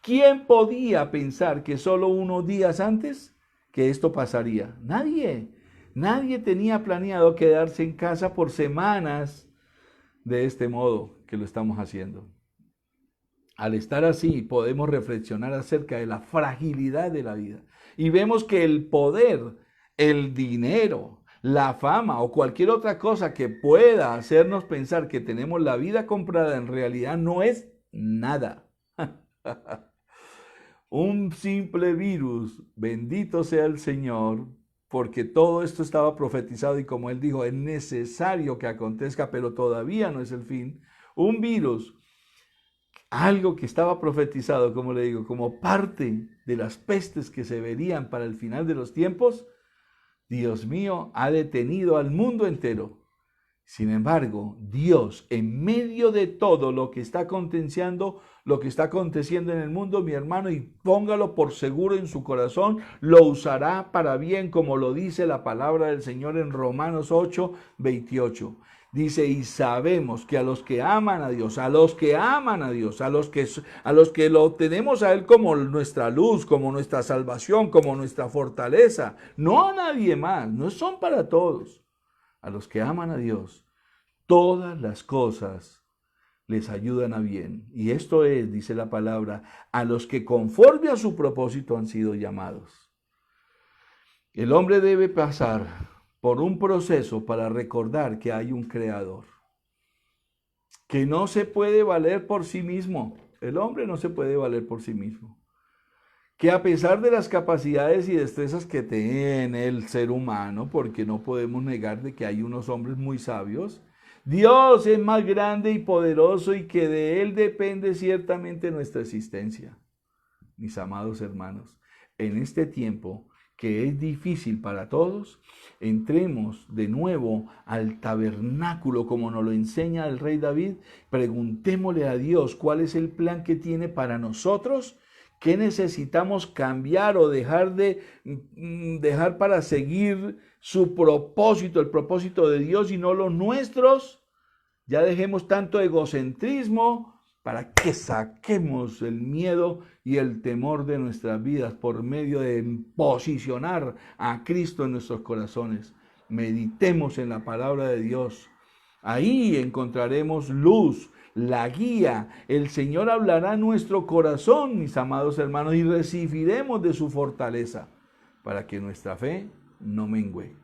¿Quién podía pensar que solo unos días antes que esto pasaría? Nadie. Nadie tenía planeado quedarse en casa por semanas de este modo que lo estamos haciendo. Al estar así, podemos reflexionar acerca de la fragilidad de la vida. Y vemos que el poder, el dinero, la fama o cualquier otra cosa que pueda hacernos pensar que tenemos la vida comprada en realidad no es nada. Un simple virus, bendito sea el Señor, porque todo esto estaba profetizado y como Él dijo, es necesario que acontezca, pero todavía no es el fin. Un virus, algo que estaba profetizado, como le digo, como parte de las pestes que se verían para el final de los tiempos, Dios mío, ha detenido al mundo entero. Sin embargo, Dios, en medio de todo lo que está aconteciendo en el mundo, mi hermano, y póngalo por seguro en su corazón, lo usará para bien, como lo dice la palabra del Señor en Romanos 8, 28. Dice, y sabemos que a los que aman a Dios, a los que lo tenemos a Él como nuestra luz, como nuestra salvación, como nuestra fortaleza, no a nadie más, no son para todos. A los que aman a Dios, todas las cosas les ayudan a bien. Y esto es, dice la palabra, a los que conforme a su propósito han sido llamados. El hombre debe pasar por un proceso para recordar que hay un creador, que no se puede valer por sí mismo. El hombre no se puede valer por sí mismo. Que a pesar de las capacidades y destrezas que tiene el ser humano, porque no podemos negar de que hay unos hombres muy sabios, Dios es más grande y poderoso y que de Él depende ciertamente nuestra existencia. Mis amados hermanos, en este tiempo que es difícil para todos, entremos de nuevo al tabernáculo como nos lo enseña el rey David, preguntémosle a Dios cuál es el plan que tiene para nosotros. ¿Qué necesitamos cambiar o dejar para seguir su propósito, el propósito de Dios y no los nuestros? Ya dejemos tanto egocentrismo para que saquemos el miedo y el temor de nuestras vidas por medio de posicionar a Cristo en nuestros corazones. Meditemos en la palabra de Dios. Ahí encontraremos luz, la guía. El Señor hablará en nuestro corazón, mis amados hermanos, y recibiremos de su fortaleza para que nuestra fe no mengüe.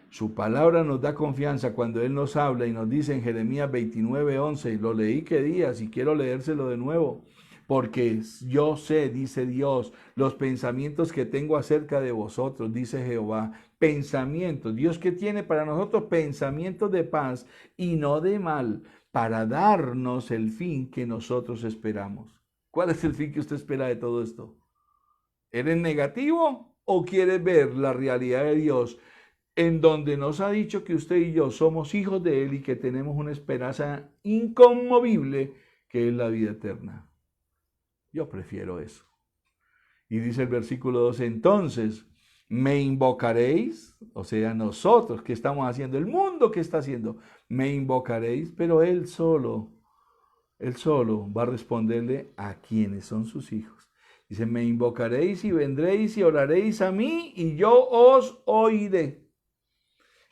Su palabra nos da confianza cuando Él nos habla y nos dice en Jeremías 29:11, lo leí qué días y quiero leérselo de nuevo, porque yo sé, dice Dios, los pensamientos que tengo acerca de vosotros, dice Jehová, pensamientos, Dios que tiene para nosotros pensamientos de paz y no de mal, para darnos el fin que nosotros esperamos. ¿Cuál es el fin que usted espera de todo esto? ¿Eres negativo o quiere ver la realidad de Dios en donde nos ha dicho que usted y yo somos hijos de Él y que tenemos una esperanza inconmovible que es la vida eterna? Yo prefiero eso. Y dice el versículo 12, entonces me invocaréis, o sea, nosotros que estamos haciendo, el mundo que está haciendo, me invocaréis, pero Él solo va a responderle a quienes son sus hijos. Dice, me invocaréis y vendréis y oraréis a mí y yo os oiré.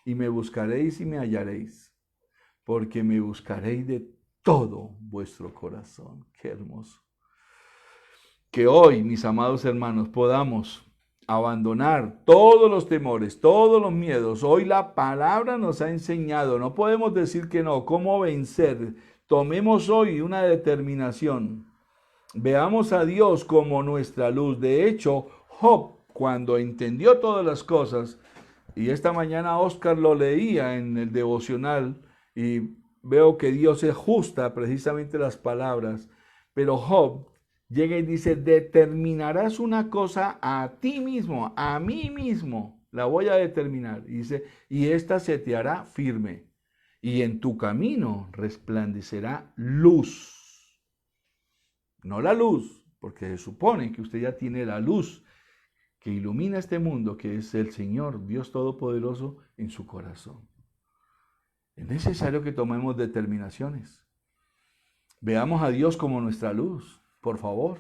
Y me buscaréis y me hallaréis, porque me buscaréis de todo vuestro corazón. Qué hermoso. Que hoy, mis amados hermanos, podamos abandonar todos los temores, todos los miedos. Hoy la palabra nos ha enseñado, no podemos decir que no. ¿Cómo vencer? Tomemos hoy una determinación Veamos a Dios como nuestra luz. De hecho, Job, cuando entendió todas las cosas, y esta mañana Oscar lo leía en el devocional, y veo que Dios es justa, precisamente las palabras, pero Job llega y dice, determinarás una cosa a ti mismo, a mí mismo, la voy a determinar. Y dice, y esta se te hará firme, y en tu camino resplandecerá luz. No la luz, porque se supone que usted ya tiene la luz que ilumina este mundo, que es el Señor, Dios Todopoderoso, en su corazón. Es necesario que tomemos determinaciones. Veamos a Dios como nuestra luz, por favor.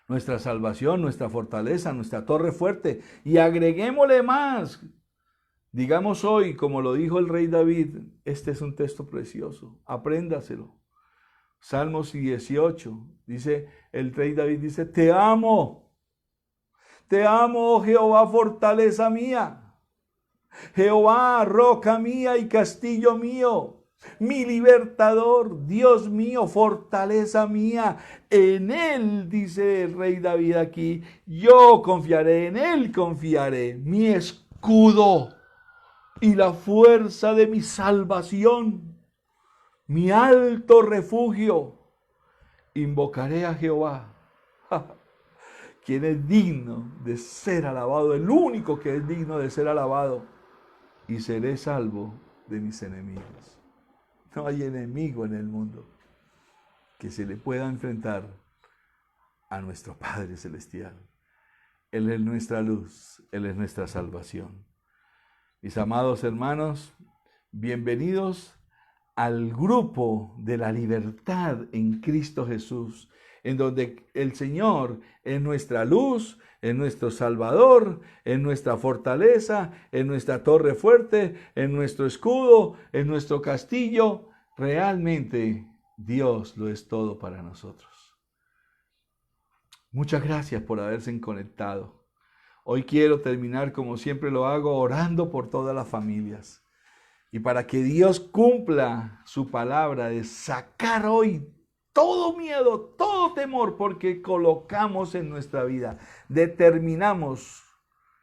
Nuestra salvación, nuestra fortaleza, nuestra torre fuerte. Y agreguémosle más. Digamos hoy, como lo dijo el rey David, este es un texto precioso, apréndaselo. Salmos 18, dice, el rey David dice, te amo, oh Jehová, fortaleza mía, Jehová, roca mía y castillo mío, mi libertador, Dios mío, fortaleza mía. En él, dice el rey David aquí, yo confiaré, en él confiaré, mi escudo y la fuerza de mi salvación. Mi alto refugio, invocaré a Jehová, quien es digno de ser alabado, el único que es digno de ser alabado, y seré salvo de mis enemigos. No hay enemigo en el mundo que se le pueda enfrentar a nuestro Padre Celestial. Él es nuestra luz, Él es nuestra salvación. Mis amados hermanos, bienvenidos al grupo de la libertad en Cristo Jesús, en donde el Señor es nuestra luz, es nuestro Salvador, es nuestra fortaleza, es nuestra torre fuerte, es nuestro escudo, es nuestro castillo. Realmente Dios lo es todo para nosotros. Muchas gracias por haberse conectado. Hoy quiero terminar, como siempre lo hago, orando por todas las familias. Y para que Dios cumpla su palabra de sacar hoy todo miedo, todo temor, porque colocamos en nuestra vida, determinamos,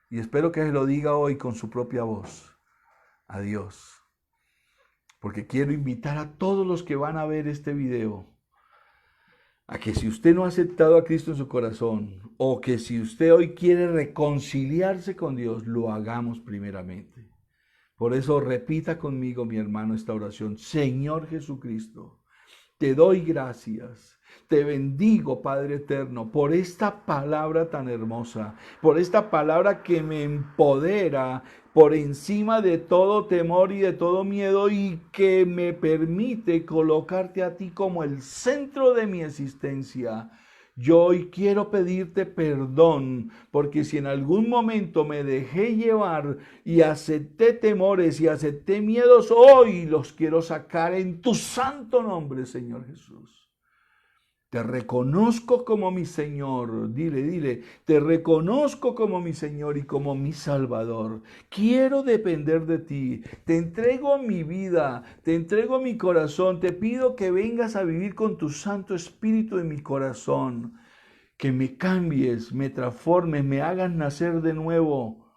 y espero que se lo diga hoy con su propia voz, a Dios. Porque quiero invitar a todos los que van a ver este video, a que si usted no ha aceptado a Cristo en su corazón, o que si usted hoy quiere reconciliarse con Dios, lo hagamos primeramente. Por eso repita conmigo, mi hermano, esta oración. Señor Jesucristo, te doy gracias, te bendigo, Padre eterno, por esta palabra tan hermosa, por esta palabra que me empodera por encima de todo temor y de todo miedo y que me permite colocarte a ti como el centro de mi existencia. Yo hoy quiero pedirte perdón, porque si en algún momento me dejé llevar y acepté temores y acepté miedos, hoy los quiero sacar en tu santo nombre, Señor Jesús. Te reconozco como mi Señor, dile, te reconozco como mi Señor y como mi Salvador. Quiero depender de ti, te entrego mi vida, te entrego mi corazón, te pido que vengas a vivir con tu Santo Espíritu en mi corazón, que me cambies, me transformes, me hagas nacer de nuevo.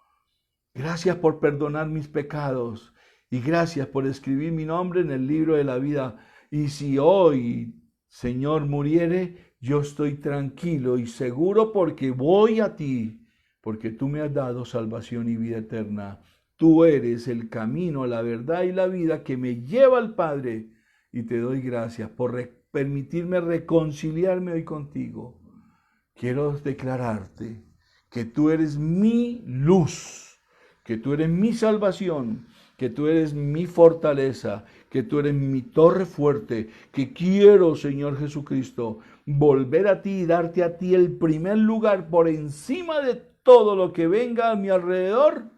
Gracias por perdonar mis pecados y gracias por escribir mi nombre en el libro de la vida. Y si hoy, Señor, muriere, yo estoy tranquilo y seguro porque voy a ti, porque tú me has dado salvación y vida eterna. Tú eres el camino, la verdad y la vida que me lleva al Padre. Y te doy gracias por permitirme reconciliarme hoy contigo. Quiero declararte que tú eres mi luz, que tú eres mi salvación, que tú eres mi fortaleza, que tú eres mi torre fuerte, que quiero, Señor Jesucristo, volver a ti y darte a ti el primer lugar por encima de todo lo que venga a mi alrededor.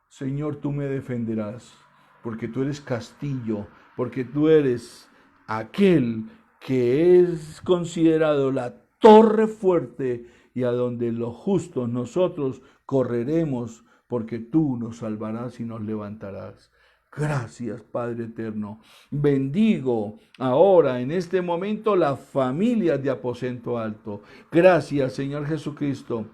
Señor, tú me defenderás, porque tú eres castillo, porque tú eres aquel que es considerado la torre fuerte y a donde los justos nosotros correremos, porque tú nos salvarás y nos levantarás. Gracias, Padre eterno. Bendigo ahora, en este momento, las familias de Aposento Alto. Gracias, Señor Jesucristo,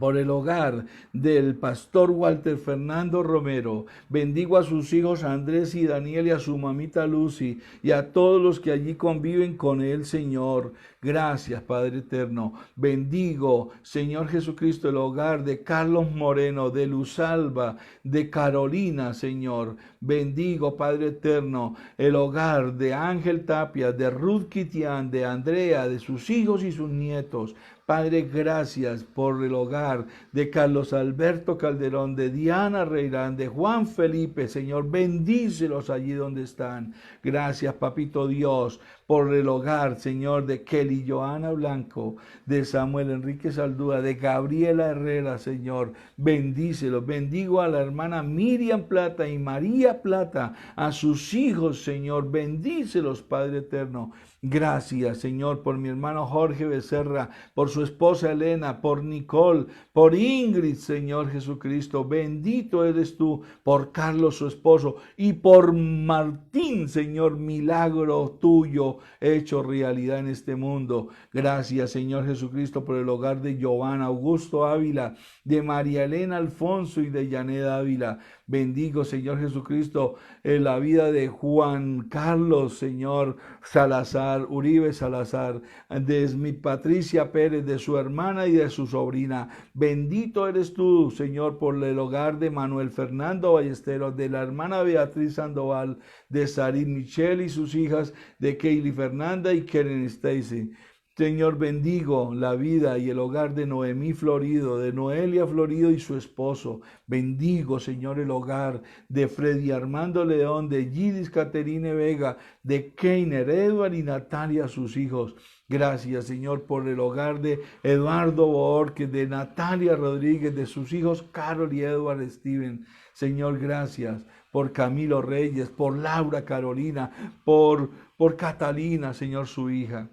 por el hogar del pastor Walter Fernando Romero. Bendigo a sus hijos Andrés y Daniel y a su mamita Lucy y a todos los que allí conviven con él, Señor. Gracias, Padre eterno. Bendigo, Señor Jesucristo, el hogar de Carlos Moreno, de Luzalba, de Carolina, Señor. Bendigo, Padre eterno, el hogar de Ángel Tapia, de Ruth Kitian, de Andrea, de sus hijos y sus nietos. Padre, gracias por el hogar de Carlos Alberto Calderón, de Diana Reirán, de Juan Felipe, Señor, bendícelos allí donde están. Gracias, Papito Dios, por el hogar, Señor, de Kelly Joana Blanco, de Samuel Enrique Saldúa, de Gabriela Herrera, Señor, bendícelos. Bendigo a la hermana Miriam Plata y María Plata, a sus hijos, Señor, bendícelos, Padre eterno. Gracias, Señor, por mi hermano Jorge Becerra, por su esposa Elena, por Nicole, por Ingrid, Señor Jesucristo. Bendito eres tú, por Carlos, su esposo, y por Martín, Señor, milagro tuyo hecho realidad en este mundo. Gracias, Señor Jesucristo, por el hogar de Giovanna Augusto Ávila, de María Elena Alfonso y de Janet Ávila. Bendigo, Señor Jesucristo, en la vida de Juan Carlos, Señor Salazar, Uribe Salazar, de mi Patricia Pérez, de su hermana y de su sobrina. Bendito eres tú, Señor, por el hogar de Manuel Fernando Ballesteros, de la hermana Beatriz Sandoval, de Sarin Michelle y sus hijas, de Kaylee Fernanda y Karen Stacy. Señor, bendigo la vida y el hogar de Noemí Florido, de Noelia Florido y su esposo. Bendigo, Señor, el hogar de Freddy Armando León, de Gidis Caterine Vega, de Keiner, Edward y Natalia, sus hijos. Gracias, Señor, por el hogar de Eduardo Borges, de Natalia Rodríguez, de sus hijos Carol y Edward Steven. Señor, gracias por Camilo Reyes, por Laura Carolina, por Catalina, Señor, su hija.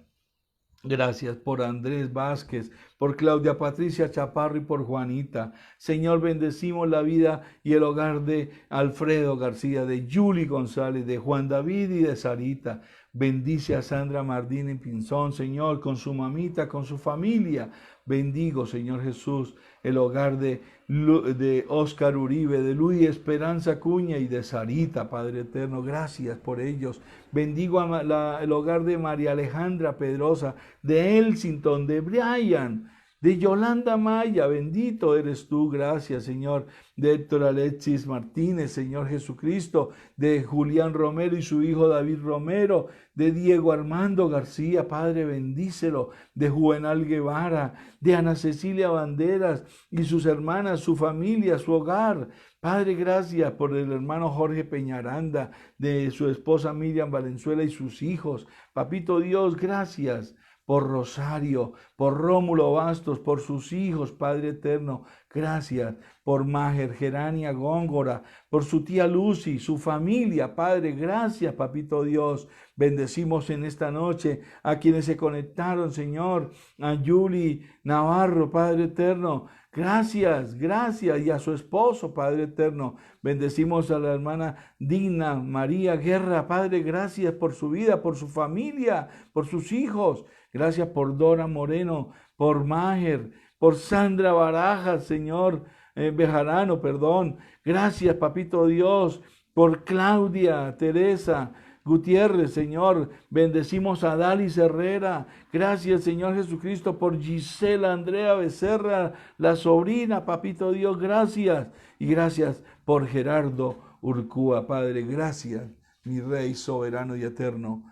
Gracias por Andrés Vázquez, por Claudia Patricia Chaparro y por Juanita. Señor, bendecimos la vida y el hogar de Alfredo García, de Yuli González, de Juan David y de Sarita. Bendice a Sandra Mardín en Pinzón, Señor, con su mamita, con su familia. Bendigo, Señor Jesús, el hogar de Oscar Uribe, de Luis Esperanza Cuña y de Sarita, Padre eterno. Gracias por ellos. Bendigo el hogar de María Alejandra Pedrosa, de Elsington, de Brian, de Yolanda Maya. Bendito eres tú. Gracias, Señor, de Héctor Alexis Martínez, Señor Jesucristo, de Julián Romero y su hijo David Romero, de Diego Armando García, Padre, bendícelo, de Juvenal Guevara, de Ana Cecilia Banderas y sus hermanas, su familia, su hogar. Padre, gracias por el hermano Jorge Peñaranda, de su esposa Miriam Valenzuela y sus hijos. Papito Dios, gracias por Rosario, por Rómulo Bastos, por sus hijos, Padre eterno. Gracias por Majer Gerania Góngora, por su tía Lucy, su familia, Padre. Gracias, Papito Dios. Bendecimos en esta noche a quienes se conectaron, Señor, a Yuli Navarro, Padre eterno. Gracias, gracias. Y a su esposo, Padre eterno. Bendecimos a la hermana Digna María Guerra, Padre. Gracias por su vida, por su familia, por sus hijos. Gracias por Dora Moreno, por Majer, por Sandra Barajas, Señor, Bejarano, perdón. Gracias, Papito Dios, por Claudia Teresa Gutiérrez, Señor. Bendecimos a Dalis Herrera. Gracias, Señor Jesucristo, por Gisela Andrea Becerra, la sobrina, Papito Dios. Gracias. Y gracias por Gerardo Urcúa, Padre. Gracias, mi Rey soberano y eterno.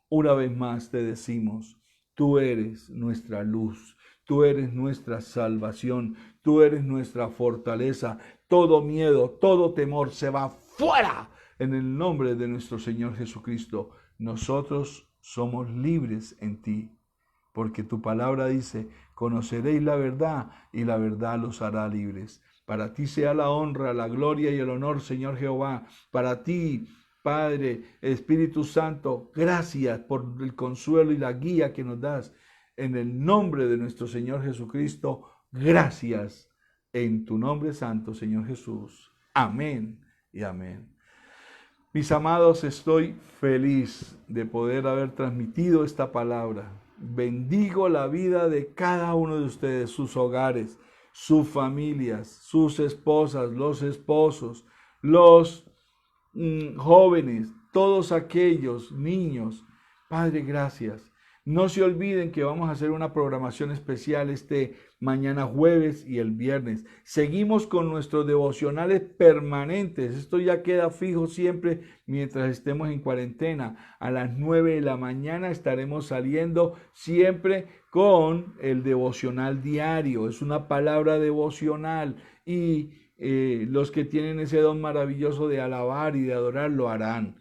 Una vez más te decimos, tú eres nuestra luz, tú eres nuestra salvación, tú eres nuestra fortaleza. Todo miedo, todo temor se va fuera en el nombre de nuestro Señor Jesucristo. Nosotros somos libres en ti, porque tu palabra dice, conoceréis la verdad y la verdad los hará libres. Para ti sea la honra, la gloria y el honor, Señor Jehová. Para ti, Padre, Espíritu Santo, gracias por el consuelo y la guía que nos das. En el nombre de nuestro Señor Jesucristo, gracias. En tu nombre santo, Señor Jesús. Amén y amén. Mis amados, estoy feliz de poder haber transmitido esta palabra. Bendigo la vida de cada uno de ustedes, sus hogares, sus familias, sus esposas, los esposos, los jóvenes, todos aquellos niños. Padre, gracias. No se olviden que vamos a hacer una programación especial este mañana jueves y el viernes. Seguimos con nuestros devocionales permanentes. Esto ya queda fijo siempre mientras estemos en cuarentena. A las 9 de la mañana estaremos saliendo siempre con el devocional diario. Es una palabra devocional y los que tienen ese don maravilloso de alabar y de adorar lo harán.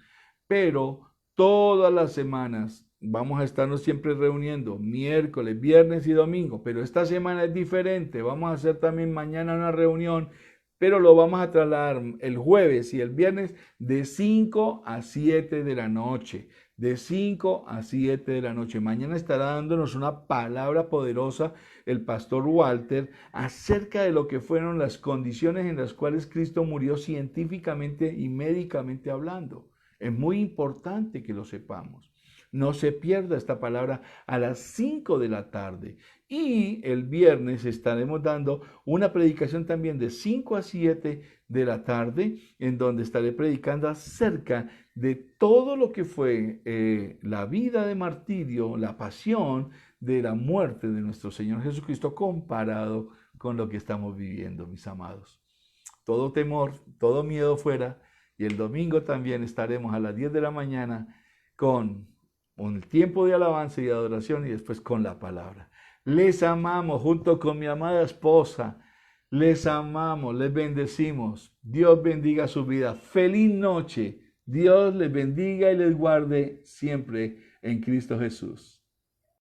Pero todas las semanas vamos a estarnos siempre reuniendo miércoles, viernes y domingo, pero esta semana es diferente. Vamos a hacer también mañana una reunión, pero lo vamos a trasladar el jueves y el viernes de 5 a 7 de la noche. De 5 a 7 de la noche. Mañana estará dándonos una palabra poderosa el pastor Walter acerca de lo que fueron las condiciones en las cuales Cristo murió científicamente y médicamente hablando. Es muy importante que lo sepamos. No se pierda esta palabra a las 5 de la tarde. Y el viernes estaremos dando una predicación también de 5 a 7 de la tarde, en donde estaré predicando acerca de todo lo que fue la vida de martirio, la pasión de la muerte de nuestro Señor Jesucristo comparado con lo que estamos viviendo, mis amados. Todo temor, todo miedo fuera. Y el domingo también estaremos a las 10 de la mañana con el tiempo de alabanza y adoración y después con la palabra. Les amamos junto con mi amada esposa. Les amamos, les bendecimos. Dios bendiga su vida. Feliz noche. Dios les bendiga y les guarde siempre en Cristo Jesús.